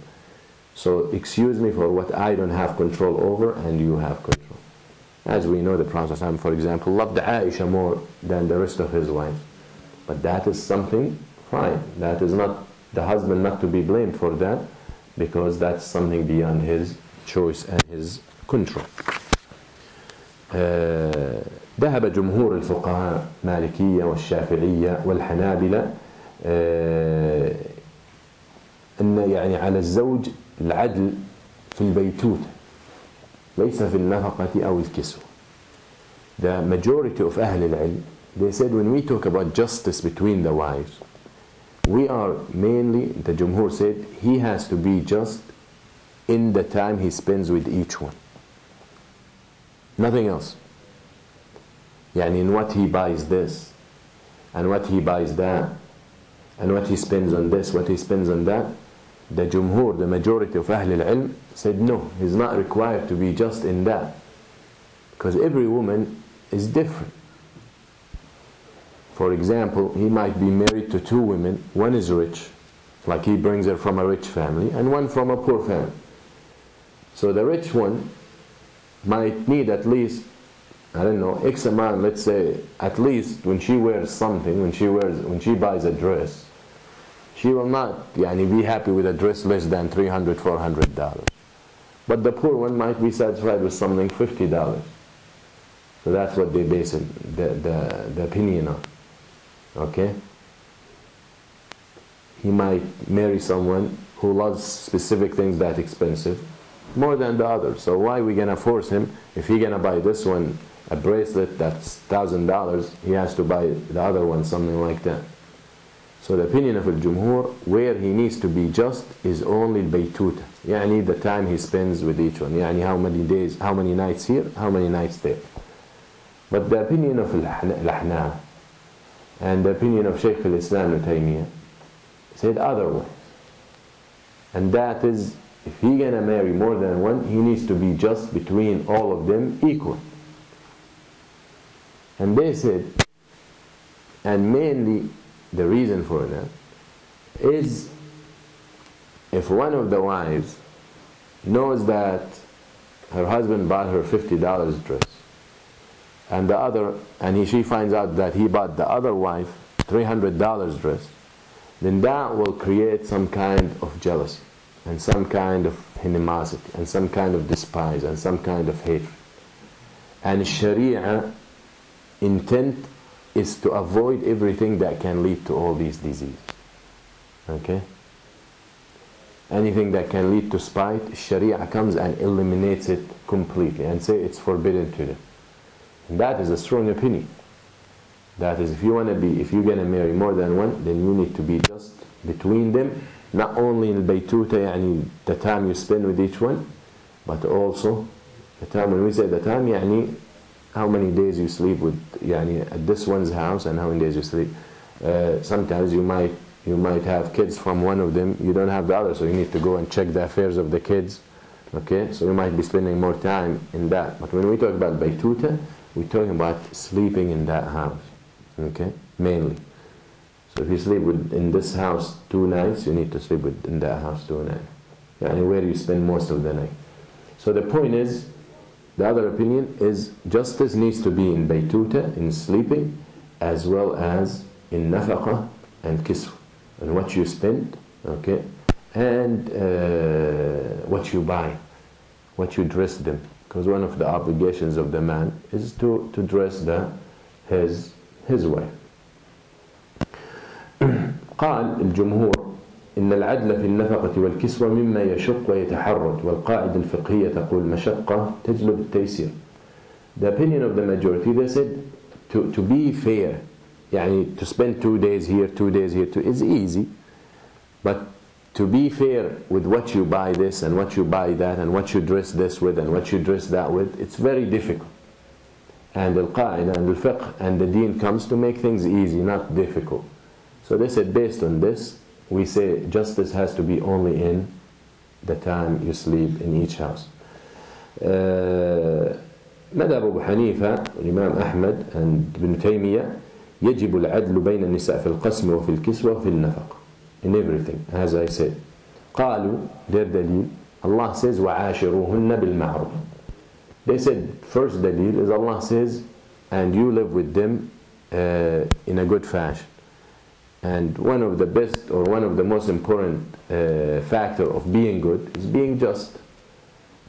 So excuse me for what I don't have control over and you have control. As we know, the Prophet, for example, loved Aisha more than the rest of his wives. But that is something fine. That is not the husband not to be blamed for that, because that's something beyond his choice and his control. ذهب جمهور الفقهاء مالكية والشافعية والحنابلة أن يعني على الزوج العدل في البيتوتة ليس في النفقة أو الكسوة. The majority of أهل العلم, they said when we talk about justice between the wives, we are mainly, the Jumhur said, he has to be just in the time he spends with each one. Nothing else. يعني in what he buys this, and what he buys that, and what he spends on this, what he spends on that. The Jumhur, the majority of Ahl al-Ilm, said no, he's not required to be just in that. Because every woman is different. For example, he might be married to two women. One is rich, like he brings her from a rich family, and one from a poor family. So the rich one might need at least, I don't know, X amount, let's say, at least when she wears something, when she buys a dress, she will not be happy with a dress less than $300, $400. But the poor one might be satisfied with something $50. So that's what they base it, the opinion on. Okay? He might marry someone who loves specific things that expensive more than the other. So why are we going to force him, if he's going to buy this one a bracelet that's $1,000, he has to buy the other one something like that. So the opinion of al-Jumhur, where he needs to be just is only al-Baytuta, يعني the time he spends with each one, يعني how many days, how many nights here, how many nights there. But the opinion of al-Ahnaf and the opinion of Shaykh al-Islam Ibn Taymiyyah said otherwise. And that is, if he's going to marry more than one, he needs to be just between all of them equal. And they said, and mainly the reason for that is if one of the wives knows that her husband bought her $50 dress, and the other, and she finds out that he bought the other wife $300 dress, then that will create some kind of jealousy and some kind of animosity and some kind of despise and some kind of hatred. And Sharia intent is to avoid everything that can lead to all these diseases. Okay? Anything that can lead to spite, Sharia comes and eliminates it completely and say it's forbidden to them. And that is a strong opinion. That is, if you're going to marry more than one, then you need to be just between them, not only in Baytuta, يعني the time you spend with each one, but also the time, when we say the time, يعني how many days you sleep with, يعني at this one's house and how many days you sleep. Sometimes you might have kids from one of them, you don't have the other, so you need to go and check the affairs of the kids. Okay, so you might be spending more time in that. But when we talk about Baytuta, we're talking about sleeping in that house. Okay, mainly. So if you sleep in this house 2 nights, you need to sleep in that house 2 nights. Yani where you spend most of the night. So the point is, the other opinion is justice needs to be in Baytuta, in sleeping, as well as in nafaqah and kiswa, and what you spend, okay, and what you buy, what you dress them. Because one of the obligations of the man is to dress his wife. قال الجمهور إن العدل في النفقة والكسوة مما يشق ويتحرج والقاعدة الفقهية تقول مشقة تجلب التيسير. The opinion of the majority, they said to be fair, يعني to spend 2 days here, 2 days here, is easy, but to be fair with what you buy this and what you buy that and what you dress this with and what you dress that with, it's very difficult. And al-qa'idah and al-fiqh and the deen comes to make things easy, not difficult. So they said based on this, we say justice has to be only in the time you sleep in each house. مذهب أبو حنيفة الإمام أحمد and ابن تيمية يجب العدل بين النساء في القسم وفي الكسوة وفي النفقة, in everything, as I said. قالوا, their dalil, Allah says وعاشروهن بالمعروف. They said first dalil is Allah says and you live with them in a good fashion. And one of the best or one of the most important factor of being good is being just.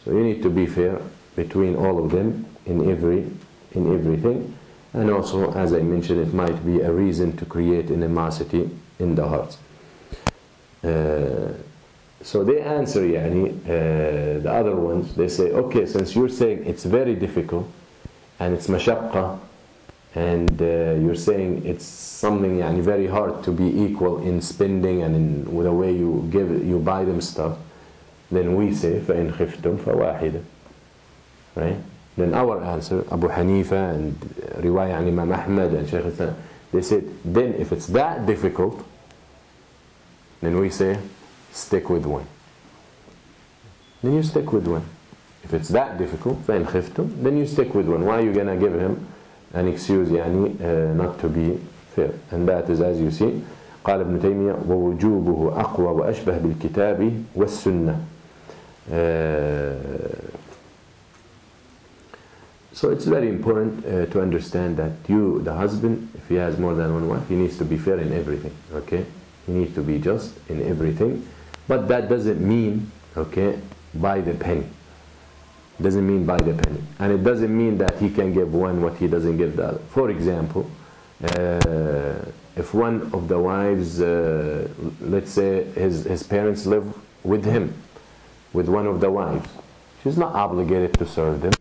So you need to be fair between all of them in everything. And also, as I mentioned, it might be a reason to create animosity in the hearts. So they answer, the other ones, they say, okay, since you're saying it's very difficult, and it's mashaqqa, and you're saying it's something very hard to be equal in spending and in the way you buy them stuff, then we say فَإِنْ خِفْتُمْ فَوَاحِدًا. Right? Then our answer, Abu Hanifa and Riwayah an Imam Ahmad and Shaykh Islam, they said, then if it's that difficult, then we say stick with one. Then you stick with one. If it's that difficult, فَإِنْ خِفْتُمْ, then you stick with one. Why are you going to give him an excuse not to be fair? And that is, as you see, قال ابن تيمية ووجوبه أقوى وأشبه بالكتاب والسنة. So it's very important to understand that you, the husband, if he has more than one wife, he needs to be fair in everything. Okay, he needs to be just in everything, but that doesn't mean by the penny. Doesn't mean by the penny, and it doesn't mean that he can give one what he doesn't give the other. For example, if one of the wives, let's say his parents live with him, with one of the wives, she's not obligated to serve them,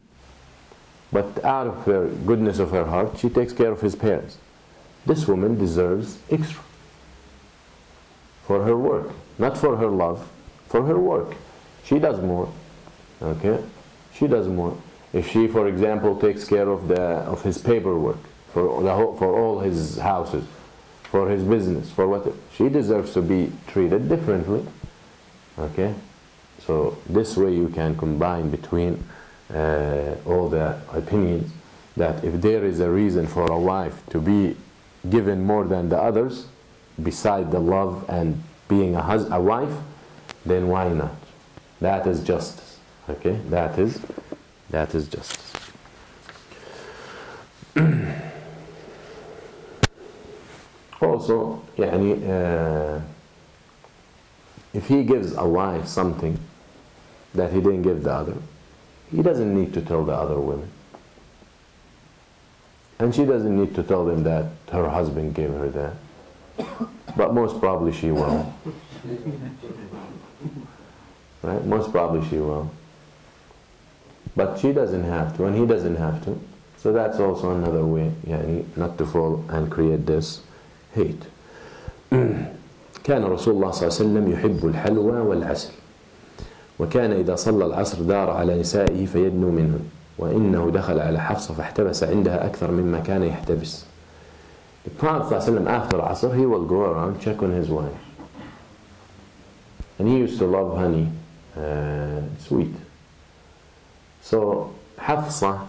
but out of her goodness of her heart, she takes care of his parents. This woman deserves extra for her work, not for her love, for her work. She does more. Okay. She does more. If she, for example, takes care of his paperwork for all his houses, for his business, for what, she deserves to be treated differently. Okay, so this way you can combine between all the opinions, that if there is a reason for a wife to be given more than the others, beside the love and being a wife, then why not? That is justice. Okay, that is justice. Also, if he gives a wife something that he didn't give the other, he doesn't need to tell the other women, and she doesn't need to tell them that her husband gave her that, but most probably she will. Right? Most probably she will. But she doesn't have to, and he doesn't have to. So that's also another way, not to fall and create this hate. كان رسول الله صلى الله عليه وسلم يحب الحلوى والعسل، وكان إذا صلى العصر دار على نسائه فيدنو منهن، وإنه دخل على حفصة فاحتبس عندها أكثر مما كان يحتبس. The Prophet صلى الله عليه وسلم after Asr, he will go around, check on his wife. And he used to love honey, sweet. So Hafsa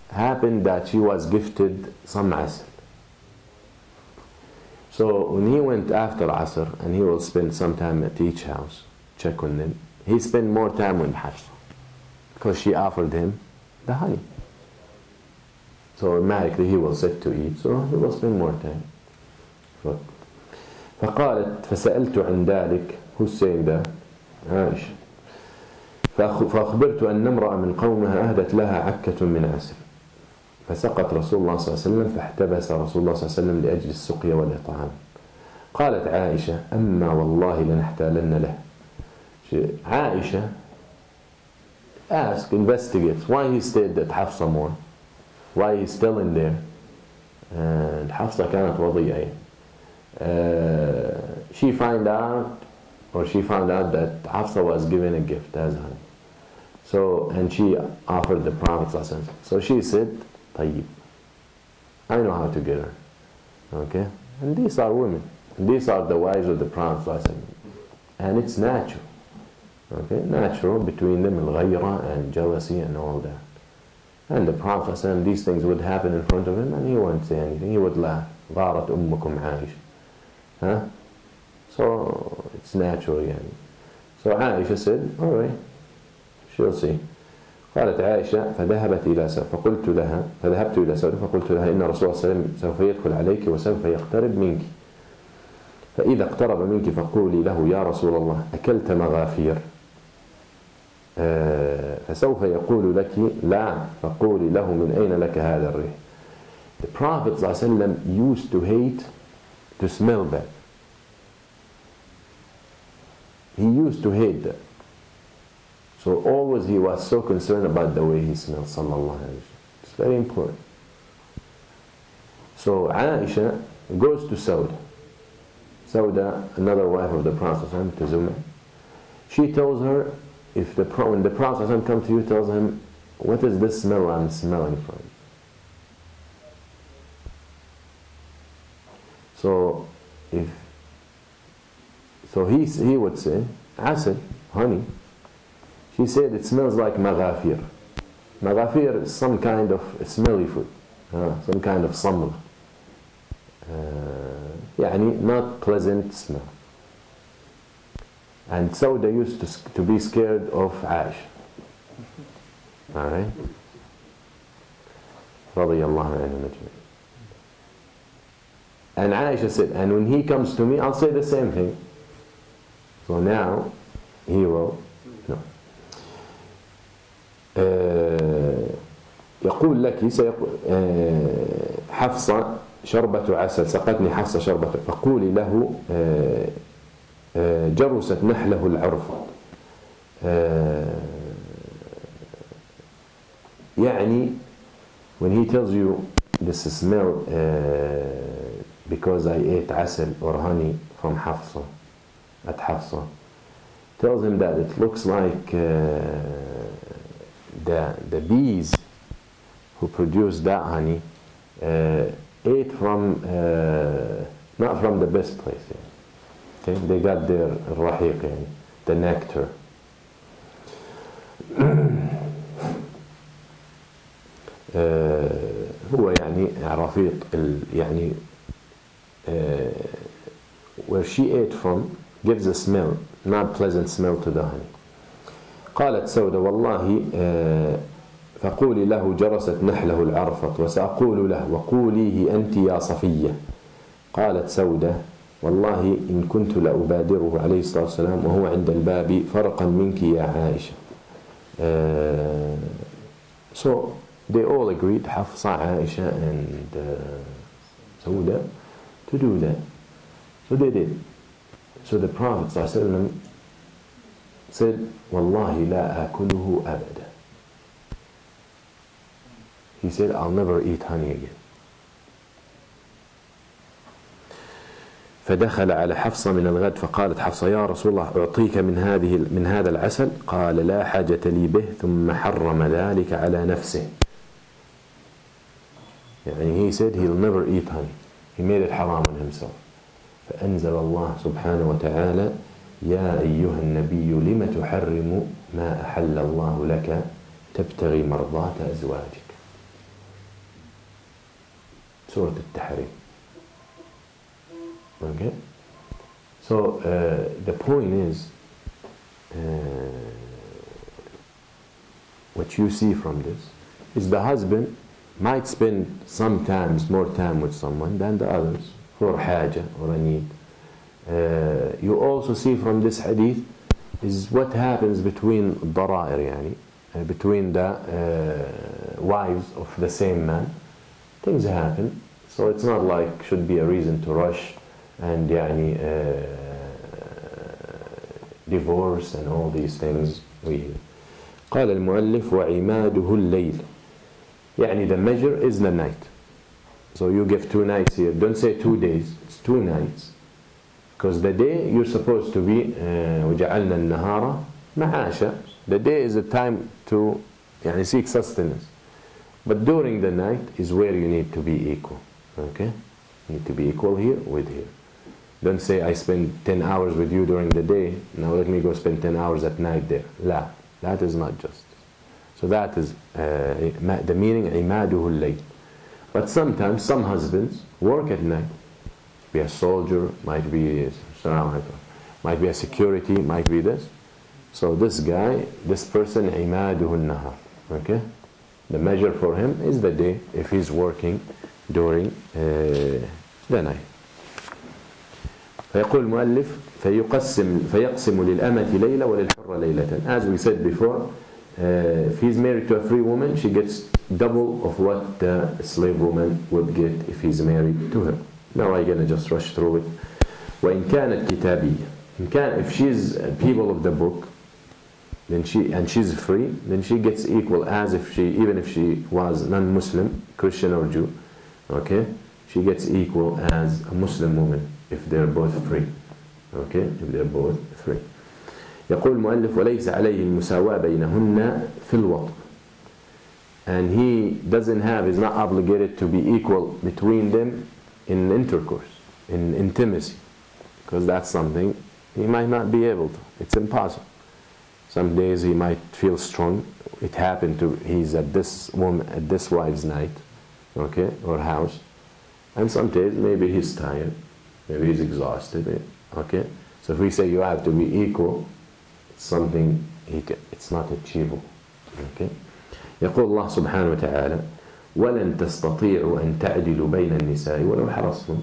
happened that she was gifted some asl. So when he went after Asr, and he will spend some time at each house, check on them, he spent more time with Hafsa, because she offered him the honey. So automatically he will sit to eat, so he will spend more time. فقالت فسألت عن ذلك, who's saying that? عائشة. فأخبرت أن امرأة من قومها أهدت لها عكة من عسل، فسقط رسول الله صلى الله عليه وسلم، فاحتبس رسول الله صلى الله عليه وسلم لأجل السقيا والإطعام. قالت عائشة أما والله لنحتالن له. عائشة asked, investigates why he stayed at Hafsa more, why he's still in there. And Hafsa كانت وضيعة. She found out that Hafsa was given a gift as honey. So, and she offered the Prophet. So she said, طيب, I know how to get her. Okay? And these are women. These are the wives of the Prophet. And it's natural. Okay? Natural between them, al-ghayra and jealousy and all that. And the Prophet, these things would happen in front of him and he wouldn't say anything. He would laugh. غارت أمكم عائشة. Huh? So it's natural. So Aisha said, alright, she'll see. قالت عائشة فذهبت إلى فذهبت إلى سودة فقلت لها إن رسول الله صلى الله عليه وسلم سوف يدخل عليك وسوف يقترب منك، فإذا اقترب منك فقولي له يا رسول الله أكلت مغافير، فسوف يقول لك لا، فقولي له من أين لك هذا الريح. The Prophet ﷺ used to hate to smell that. He used to hate that. So always he was so concerned about the way he smelled, sallallahu alayhi wa sallam. It's very important. So Aisha goes to Sauda. Sauda, another wife of the Prophet ﷺ, to Zuma. She tells her, when the Prophet ﷺ comes to you, tells him, what is this smell I'm smelling from? So he would say, asad, honey. She said it smells like maghafir. Maghafir is some kind of smelly food, some kind of samr. يعني not pleasant smell. And Sauda used to be scared of Aisha. Alright? Radiyallahu anhu majma'in. And Aisha said, and when he comes to me, I'll say the same thing. So now, he will, no. يقول لك حفصة شربة عسل سقتني حفصة شربة فقولي له جرست نحله العرف يعني when he tells you this smell because I ate asal or honey from Hafsa at Hafsa, tells him that it looks like the bees who produce that honey ate from not from the best place. Okay, they got their rahiq, the nectar. هو يعني رفيق يعني where she ate from gives a smell, not pleasant smell to the honey. قالت سودة والله فقولي له جرست نحله العرفط وسأقول له وقوليه أنت يا صفية. قالت سودة والله إن كنت لأبادره عليه الصلاة والسلام وهو عند الباب فرقا منك يا عائشة. So they all agreed, Hafsa, Aisha and Sauda, to do that. So they did. So the Prophet ﷺ said, Wallahi la akuluhu abada. He said, I'll never eat honey again. فدخل على حفصة من الغد فقالت حفصة يا رسول الله أعطيك من هذا العسل قال لا حاجة لي به ثم حرم ذلك على نفسه. يعني he said he'll never eat honey. He made it haram on himself. فأنزل الله سبحانه وتعالى يا أيها النبي لم تحرم ما أحل الله لك تبتغي مرضات أزواجك. سورة التحريم. Okay? So the point is what you see from this is the husband might spend sometimes more time with someone than the others for haja or a need. You also see from this hadith is what happens between dara'ir yani, between the wives of the same man. Things happen, so it's not like should be a reason to rush and يعني divorce and all these things. قال المؤلف وعماده الليل يعني the measure is the night. So you give 2 nights here. Don't say 2 days. It's 2 nights. Because the day you're supposed to be وجعلنا النهار معاشا. The day is a time to يعني seek sustenance. But during the night is where you need to be equal. Okay? You need to be equal here with here. Don't say I spend 10 hours with you during the day, now let me go spend 10 hours at night there. La, that is not just. So that is the meaning عماده الليل. But sometimes some husbands work at night. Be a soldier, might be a security, might be this. So this guy, this person عماده النهار. Okay? The measure for him is the day if he's working during the night. فيقول المؤلف فيقسم للأمة ليلة وللحرة ليلة. As we said before, if he's married to a free woman, she gets double of what the slave woman would get if he's married to her. Now I'm gonna just rush through it. وإن كانت كتابية, if she's people of the book, then she's free, then she gets equal as if even if she was non-Muslim, Christian or Jew. Okay, she gets equal as a Muslim woman if they're both free. Okay, if they're both free. يقول المؤلف وليس عليه المساواة بينهن في الوطء. And he doesn't have, is not obligated to be equal between them in intercourse, in intimacy, because that's something he might not be able to. It's impossible. Some days he might feel strong. It happened to, he's at this wife's night, okay, or house, and some days maybe he's tired, maybe he's exhausted, okay. So if we say you have to be equal, it's something it's not achievable, okay. يقول الله سبحانه وتعالى ولن تستطيعوا أن تعدلوا بين النساء ولو حرصتم.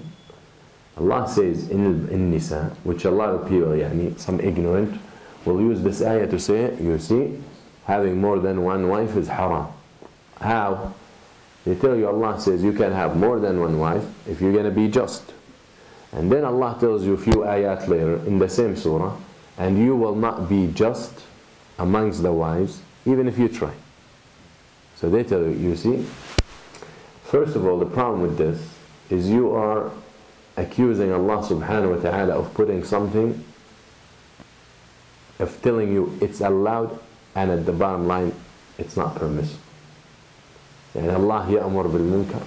Allah says in Nisa, which a lot of people, some ignorant, will use this ayah to say, you see, having more than one wife is haram. How? They tell you Allah says you can have more than one wife if you're going to be just. And then Allah tells you a few ayat later in the same surah, and you will not be just amongst the wives even if you try. So they tell you, you see, first of all, the problem with this is you are accusing Allah subhanahu wa ta'ala of putting something, of telling you it's allowed, and at the bottom line it's not permissible. And Allah ya'mur bil munkar.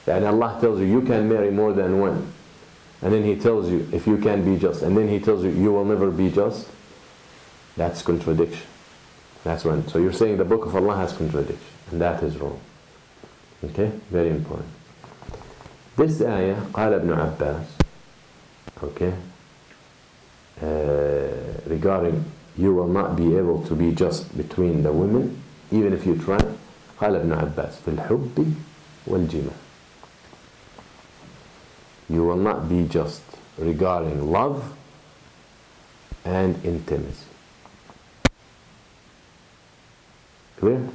And Allah tells you can marry more than one, and then He tells you if you can be just, and then He tells you you will never be just. That's contradiction. That's when. So you're saying the book of Allah has contradiction, and that is wrong. Okay, very important. This ayah, قال ابن Abbas, okay, regarding you will not be able to be just between the women even if you try. قال ابن عباس في الحب والجماع. You will not be just regarding love and intimacy. Clear?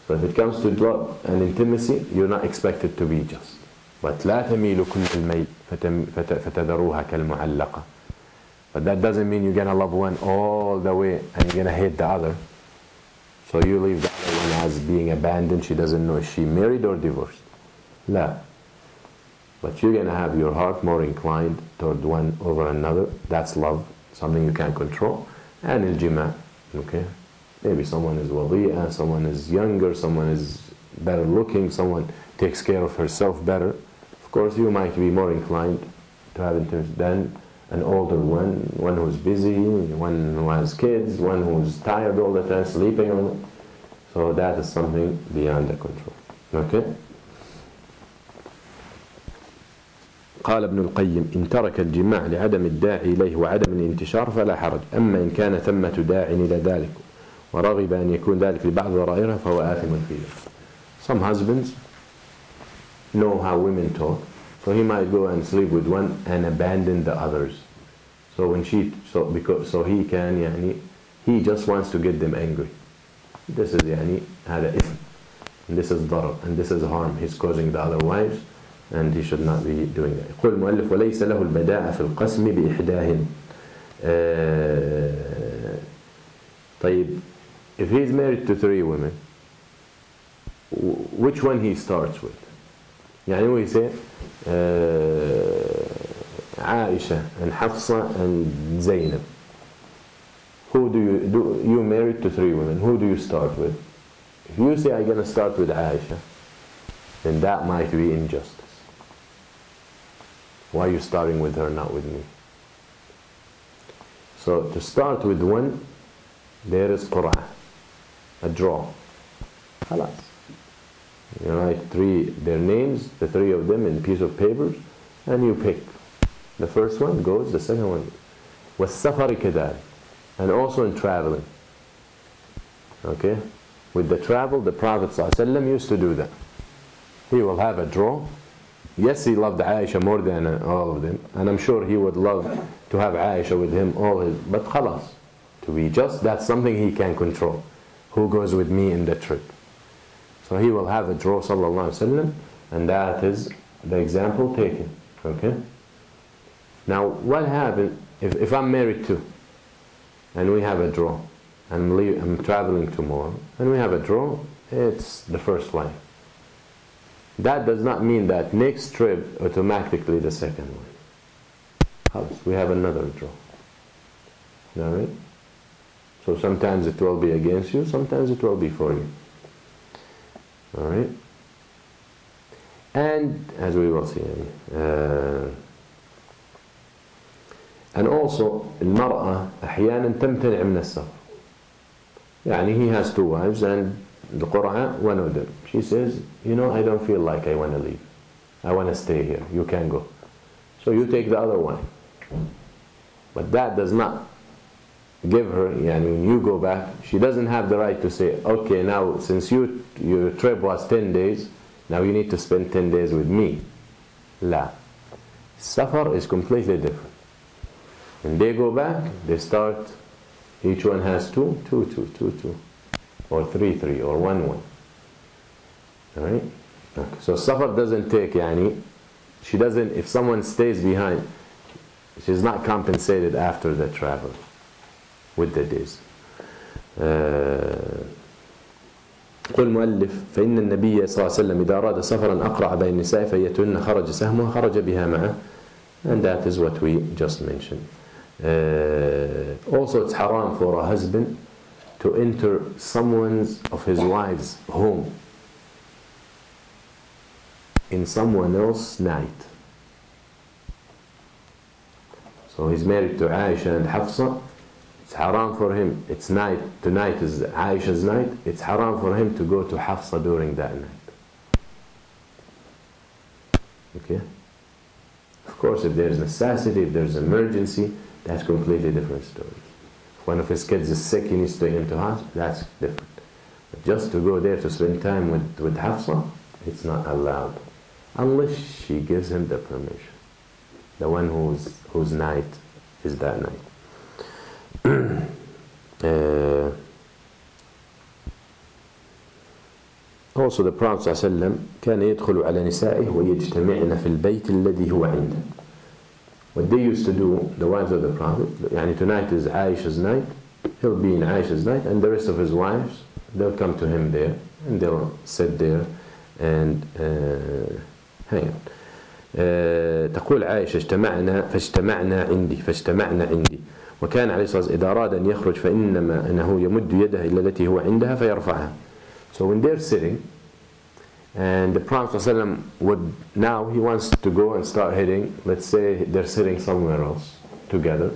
So if it comes to love and intimacy, you're not expected to be just. But لا تميل كل الميل فتذروها كالمعلقة. But that doesn't mean you're gonna love one all the way and you're gonna hate the other. So you leave the other one as being abandoned. She doesn't know if she married or divorced. لا. But you're gonna have your heart more inclined toward one over another. That's love, something you can't control. And al-jima', okay. Maybe someone is wadi'a, someone is younger, someone is better looking, someone takes care of herself better. Of course, you might be more inclined to have intimacy than an older one who's busy, one who has kids, one who's tired all the time, sleeping on it. So that is something beyond the control. Okay? قال ابن القيم إن ترك الجماع لعدم الداعي إليه وعدم الانتشار فلا حرج أما إن كان ثمة داع إلى ذلك ورغب أن يكون ذلك لبعض ضرائرها فهو آثم فيه. Some husbands know how women talk, so he might go and sleep with one and abandon the others. So when he can, he just wants to get them angry. This is هذا إثم, and this is ضرر, and this is harm. He's causing the other wives, and he should not be doing that. يقول المؤلف وليس له البداءة في القسم بإحداهن. طيب, if he's married to 3 women, which one he starts with? We say Aisha and Hafsa and Zainab. Who do you married to 3 women? Who do you start with? If you say I'm going to start with Aisha, then that might be injustice. Why are you starting with her, not with me? So to start with one, there is qur'ah, a draw. Khalas. You write their names, the 3 of them in a piece of paper, and you pick. The first one goes, the second one goes. وَالسَّفَرِ كَذَلِكَ. And also in traveling. Okay? With the travel, the Prophet ﷺ used to do that. He will have a draw. Yes, he loved Aisha more than all of them, and I'm sure he would love to have Aisha with him but khalas. To be just, that's something he can control. Who goes with me in the trip? So he will have a draw, sallallahu alaihi wasallam, and that is the example taken. Okay? Now, what happens if I'm married too, and we have a draw, and I'm traveling tomorrow, and we have a draw, it's the first wife. That does not mean that next trip automatically the second one. We have another draw. Alright? So sometimes it will be against you, sometimes it will be for you. Alright? And as we will see, and also المرأة أحيانا تمتنع من السفر. يعني he has two wives and the Qur'an, one of them, she says, you know, I don't feel like I want to leave. I want to stay here. You can go. So you take the other one. But that does not give her, when you go back, she doesn't have the right to say, okay, now since your trip was 10 days, now you need to spend 10 days with me. La. Safar is completely different. When they go back, they start, each one has two, or three, or one. Alright? Okay. So Safar doesn't take, she doesn't, if someone stays behind, she's not compensated after the travel with the days. يقول المؤلف فإن النبي صلى الله عليه وسلم إذا أراد سفرا أقرع بين النساء فيتهن خرج سهمه خرج بها معه, and that is what we just mentioned. Also it's haram for a husband to enter someone's of his wife's home in someone else's night. So he's married to Aisha and Hafsa. It's haram for him. It's night. Tonight is Aisha's night. It's haram for him to go to Hafsa during that night. Okay? Of course, if there's necessity, if there's emergency, that's a completely different story. If one of his kids is sick, he needs to take him to hospital, that's different. But just to go there to spend time with Hafsa, it's not allowed. Unless she gives him the permission. The one whose night is that night. Also the Prophet ﷺ كان يدخل على نسائه ويجتمعن في البيت الذي هو عنده. What they used to do, the wives of the Prophet, tonight is Aisha's night, he'll be in Aisha's night, and the rest of his wives, they'll come to him there, and they'll sit there and hang on. تقول عائشة فاجتمعنا عندي وكان عليه الصلاة والسلام إذا أراد أن يخرج فإنما أنه يمد يده إلى التي هو عندها فيرفعها. So when they're sitting, and the Prophet ﷺ now he wants to go and start heading, let's say they're sitting somewhere else together,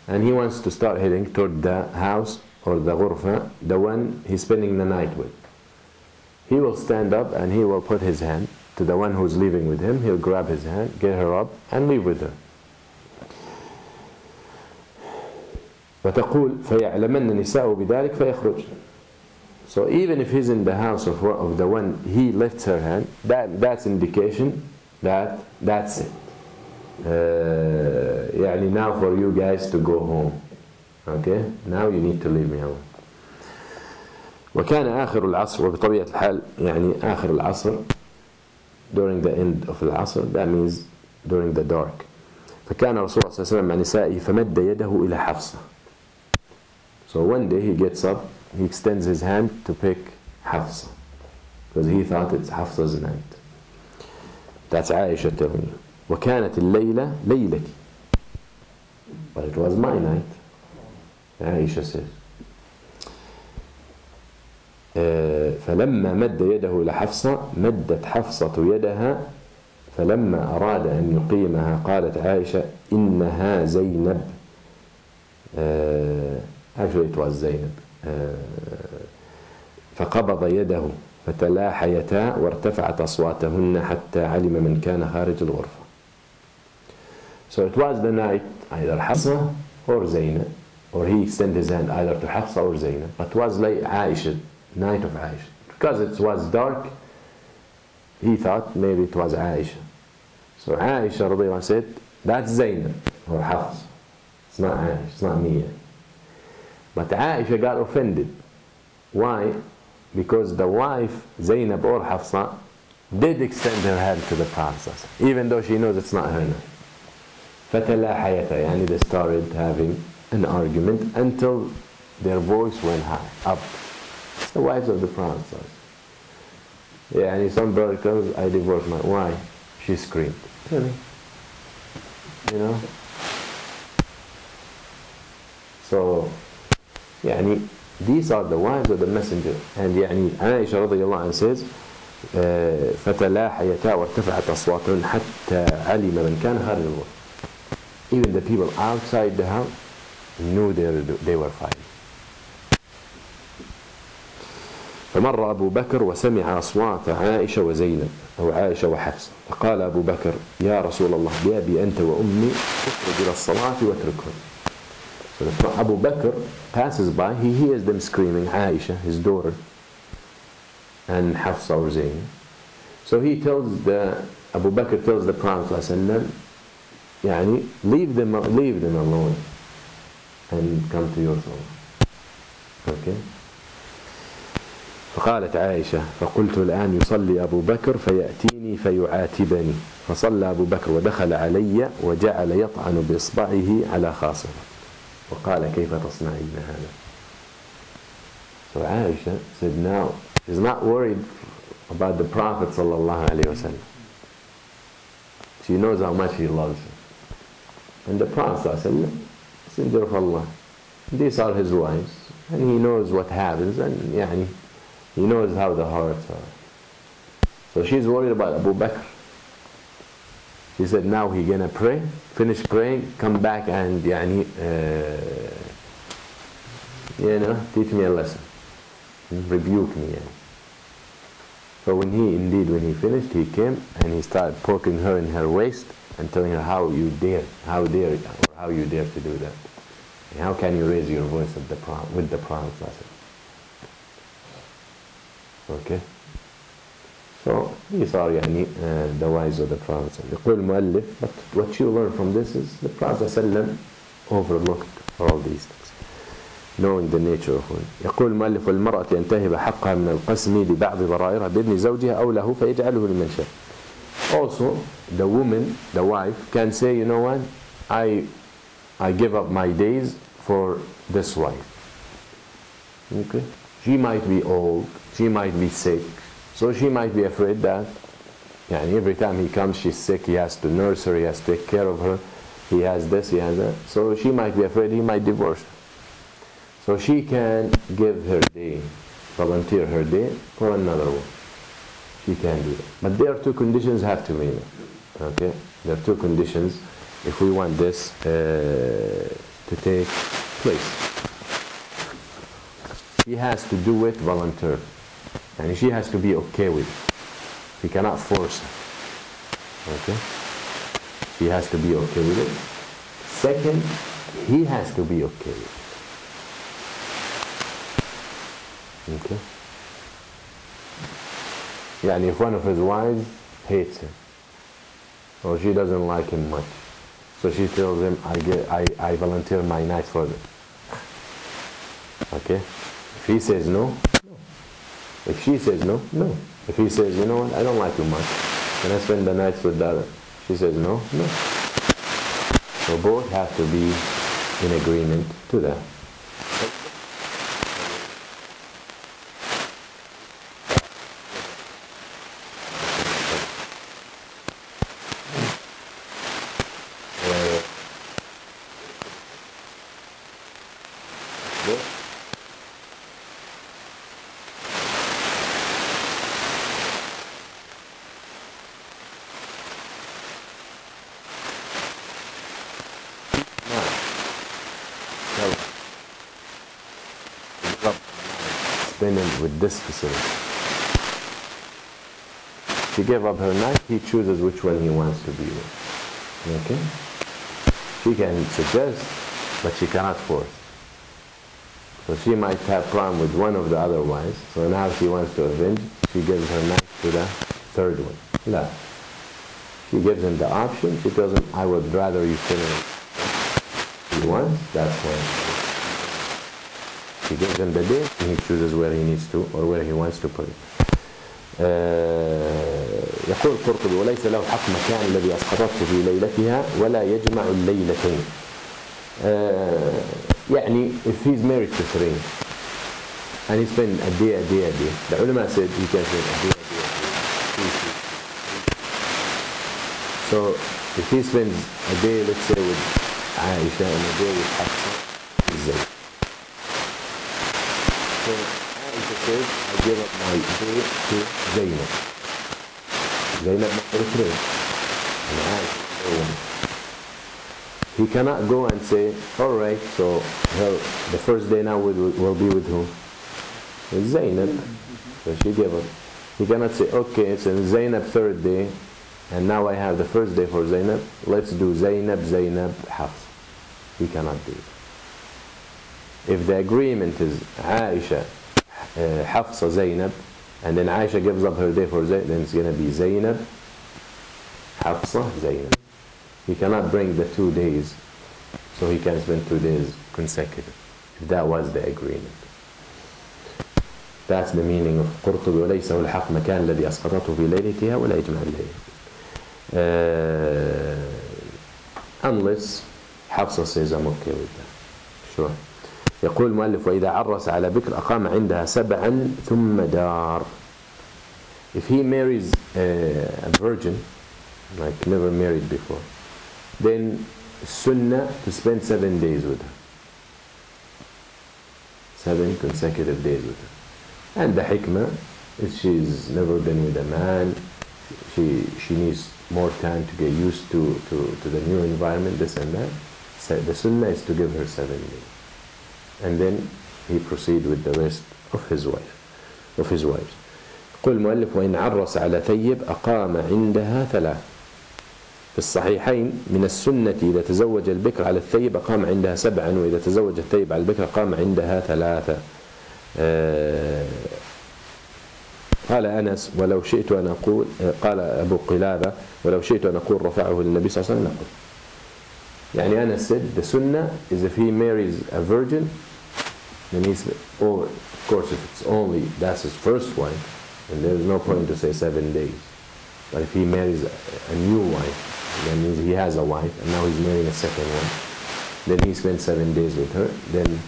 and he wants to start heading toward the house or the ghurfa, the one he's spending the night with. He will stand up and he will put his hand to the one who's leaving with him. He'll grab his hand, get her up, and leave with her. وتقول فيعلمن نساء بذلك فيخرج. So even if he's in the house of the one he lifts her hand, that's indication that that's it. Now for you guys to go home. Okay? Now you need to leave me alone. وكان آخر العصر, وبطبيعة الحال آخر العصر, during the end of العصر, that means during the dark. فكان رسول الله صلى الله عليه وسلم مع نسائه فمد يده إلى حفصة. So one day he gets up, he extends his hand to pick Hafsa, because he thought it's Hafsa's night. That's Aisha telling you. وكانت الليلة ليلتي. But it was my night, Aisha says. فلما مد يده إلى حفصة مدت حفصة يدها فلما أراد أن يقيمها قالت عائشة إنها زينب. Actually it was Zainab. فقبض يده فتلاحيتا وارتفعت أصواتهن حتى علم من كان خارج الغرفة. So it was the night either Hafsa or Zainab, or he extended his hand either to Hafsa or Zainab, but it was like Aisha, night of Aisha. Because it was dark, he thought maybe it was Aisha. So Aisha رضي الله said, that's Zainab or Hafsa. It's not Aisha, it's not me. But Aisha got offended. Why? because the wife, Zainab or Hafsa, did extend her hand to the Prophet, even though she knows it's not her now. فَتَلَاحَيَتَا, يعني they started having an argument until their voice went high, up. It's the wives of the Prophet. Yeah, and some brother comes, I divorced my wife. She screamed. Really? You know? So, يعني, these are the wives of the messenger. And يعني, Aisha رضي الله عنها says, فتلاحيتا وارتفعت أصواتهن حتى علم من كان خارج الغرفة. Even the people outside the house knew they were fighting. فمر أبو بكر وسمع أصوات عائشة وزينب أو عائشة وحفصة فقال أبو بكر يا رسول الله بأبي أنت وأمي اخرج إلى الصلاة واتركهن. So Abu Bakr passes by, he hears them screaming, Aisha, his daughter, and Hafsa or Zaynab. So he tells Abu Bakr tells the Prophet ﷺ, يعني, leave them alone and come to your salah. Okay? فقالت عائشة فقلت الآن يصلي أبو بكر فيأتيني فيعاتبني فصلى أبو بكر ودخل علي وجعل يطعن بإصبعه على خاصرة وقال كيف تصنعين هذا. So Aisha said now she's not worried about the Prophet sallallahu alaihi wasallam. She knows how much he loves him. And the Prophet sallallahu alaihi wasallam, Messenger of Allah, these are his wives and he knows what happens and يعني, he knows how the hearts are. So she's worried about Abu Bakr. She said, now he's going to pray, finish praying, come back and يعني, you know, teach me a lesson. Rebuke me. Yani. So when he finished, he came and he started poking her in her waist and telling her, how you dare to do that. And how can you raise your voice with the Prophet? Okay. So these are يعني, the wives of the Prophet. يقول المؤلف, but what you learn from this is the Prophet ﷺ overlooked all these things, knowing the nature of women. يقول المؤلف والمرأة أن تهب حقها من القسم لبعض ضرائرها بإذن زوجها أو له فيجعله لمن شاء. Also, the woman, the wife, can say, you know what, I give up my days for this wife. Okay? She might be old, she might be sick, so she might be afraid that every time he comes she's sick, he has to nurse her, he has to take care of her, he has this, he has that. So she might be afraid he might divorce her. So she can give her day, volunteer her day for another one. She can do that. But there are two conditions have to be met. Okay? There are two conditions if we want this to take place. She has to do it voluntarily. And she has to be okay with it. We cannot force her. Okay? She has to be okay with it. Second, he has to be okay with it. Okay? Yani if one of his wives hates him, or she doesn't like him much, so she tells him, I volunteer my night for them. Okay? If he says no, no. If she says no, no. If he says, you know what, I don't like you much, can I spend the nights with the other? She says no, no. So both have to be in agreement to that. With this facility. She gave up her night, he chooses which one he wants to be with. Okay? She can suggest, but she cannot force. So she might have problem with one of the other wives, so now she wants to avenge, she gives her night to the third one. No. She gives him the option, she tells him, I would rather you finish he wants, that's why. He gives him the day and he chooses where he needs to or where he wants to put it. يقول القرطبي وليس له حق مكان الذي أسقطته في ليلتها ولا يجمع الليلتين. يعني if he's married to three and he spent a day, the ulama said he can spend a day. So if he spends a day, let's say with Aisha and a day with Hafsa, he's Zayd. So Aisha says, I give up my day to Zaynab. Zaynab number 3. And Aisha number 1. He cannot go and say, alright, so the first day now will be with who? With Zaynab. So she gave up. He cannot say, okay, it's in Zaynab third day, and now I have the first day for Zaynab. Let's do Zaynab, Hafs. He cannot do it. If the agreement is Aisha, Hafsa, Zaynab, and then Aisha gives up her day for Zaynab, then it's going to be Zaynab, Hafsa, Zaynab. He cannot bring the 2 days, so he can spend 2 days consecutive, if that was the agreement. That's the meaning of قرطبي وليس له الحق مكان الذي أسقطته في ليلتها ولا يجمع الليل. Unless Hafsa says I'm okay with that. Sure. يقول المؤلف وإذا عرس على بكر أقام عندها 7 ثم دار. If he marries a virgin, like never married before, then sunnah to spend 7 days with her. 7 consecutive days with her. And the hikmah is she's never been with a man, she needs more time to get used to the new environment, this and that. So the sunnah is to give her 7 days. And then he proceed with the rest of his wives. يقول المؤلف وإن عرس على ثيب أقام عندها 3. في الصحيحين من السنة إذا تزوج البكر على الثيب أقام عندها 7، وإذا تزوج الثيب على البكر أقام عندها 3. قال أنس ولو شئت أن أقول، قال أبو قلابة ولو شئت أن أقول رفعه للنبي صلى الله عليه وسلم نقول. يعني أنس said the sunnah is if he marries a virgin, then he's, or of course if it's only that's his first wife, then there is no point to say 7 days. But if he marries a new wife, that means he has a wife and now he's marrying a second one, then he spends 7 days with her, then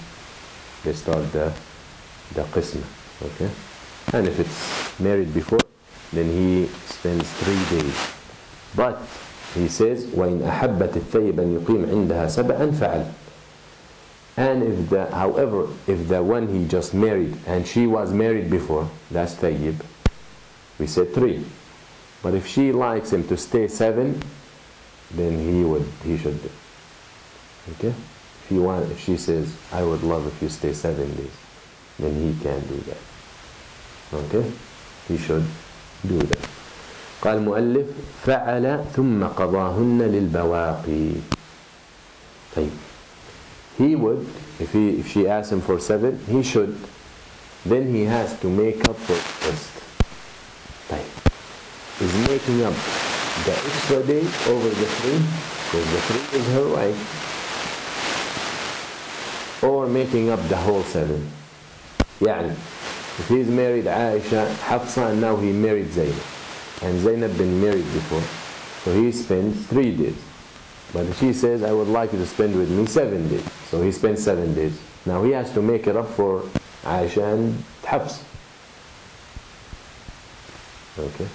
they start the qismah. Okay? And if it's married before, then he spends 3 days. But he says وإن أحبت الثيب أن يقيم عندها 7 فعل. And however, if the one he just married and she was married before, that's thayyib, we said 3. But if she likes him to stay 7, then he should do. Okay? If she says, I would love if you stay 7 days, then he can do that. Okay? He should do that. قال المؤلف فعل ثم قضاهن للبواقي. طيب. He would, if she asks him for 7, he should. Then he has to make up for the rest. طيب. Is making up the extra day over the 3, because the 3 is her right, or making up the whole 7. يعني if he's married Aisha, Hafsa, and now he married Zaynab, and Zaynab been married before, so he spends 3 days. But if she says, I would like you to spend with me 7 days, so he spends 7 days. Now he has to make it up for Aisha and Hafsa. Okay?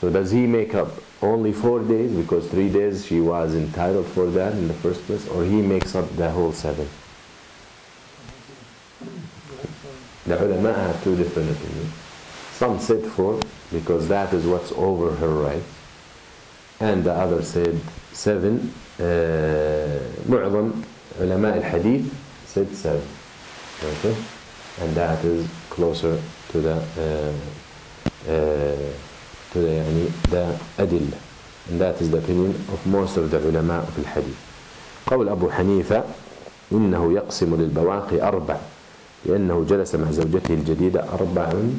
So does he make up only 4 days, because 3 days she was entitled for that in the first place, or he makes up the whole 7? The ulama have 2 different opinions. Some said 4 because that is what's over her right, and the other said 7. معظم علماء الحديث said 7. Okay? And that is closer to the أدلة. And that is the opinion of most of the ulama في الحديث. قول أبو حنيفة إنه يقسم للبواقي 4 لأنه جلس مع زوجته الجديدة 4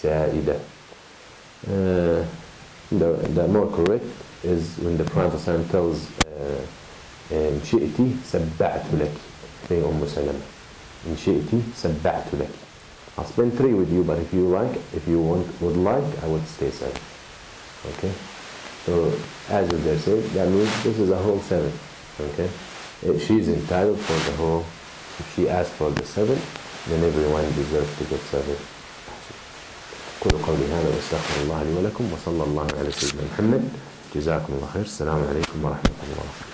زائدة. The more correct is when the Prophet tells إن شئتي سبعت لك في أم سلمة. إن شئتي سبعت لك. I'll spend 3 with you, but if you would like, I would stay 7. Okay? So, as they say, that means this is a whole 7. Okay? If she's entitled for the whole, if she asked for the 7, then everyone deserves to get 7. أقول قولي هذا واستغفر الله لي ولكم وصلى الله على سيدنا محمد. جزاكم الله خير. السلام عليكم ورحمة الله.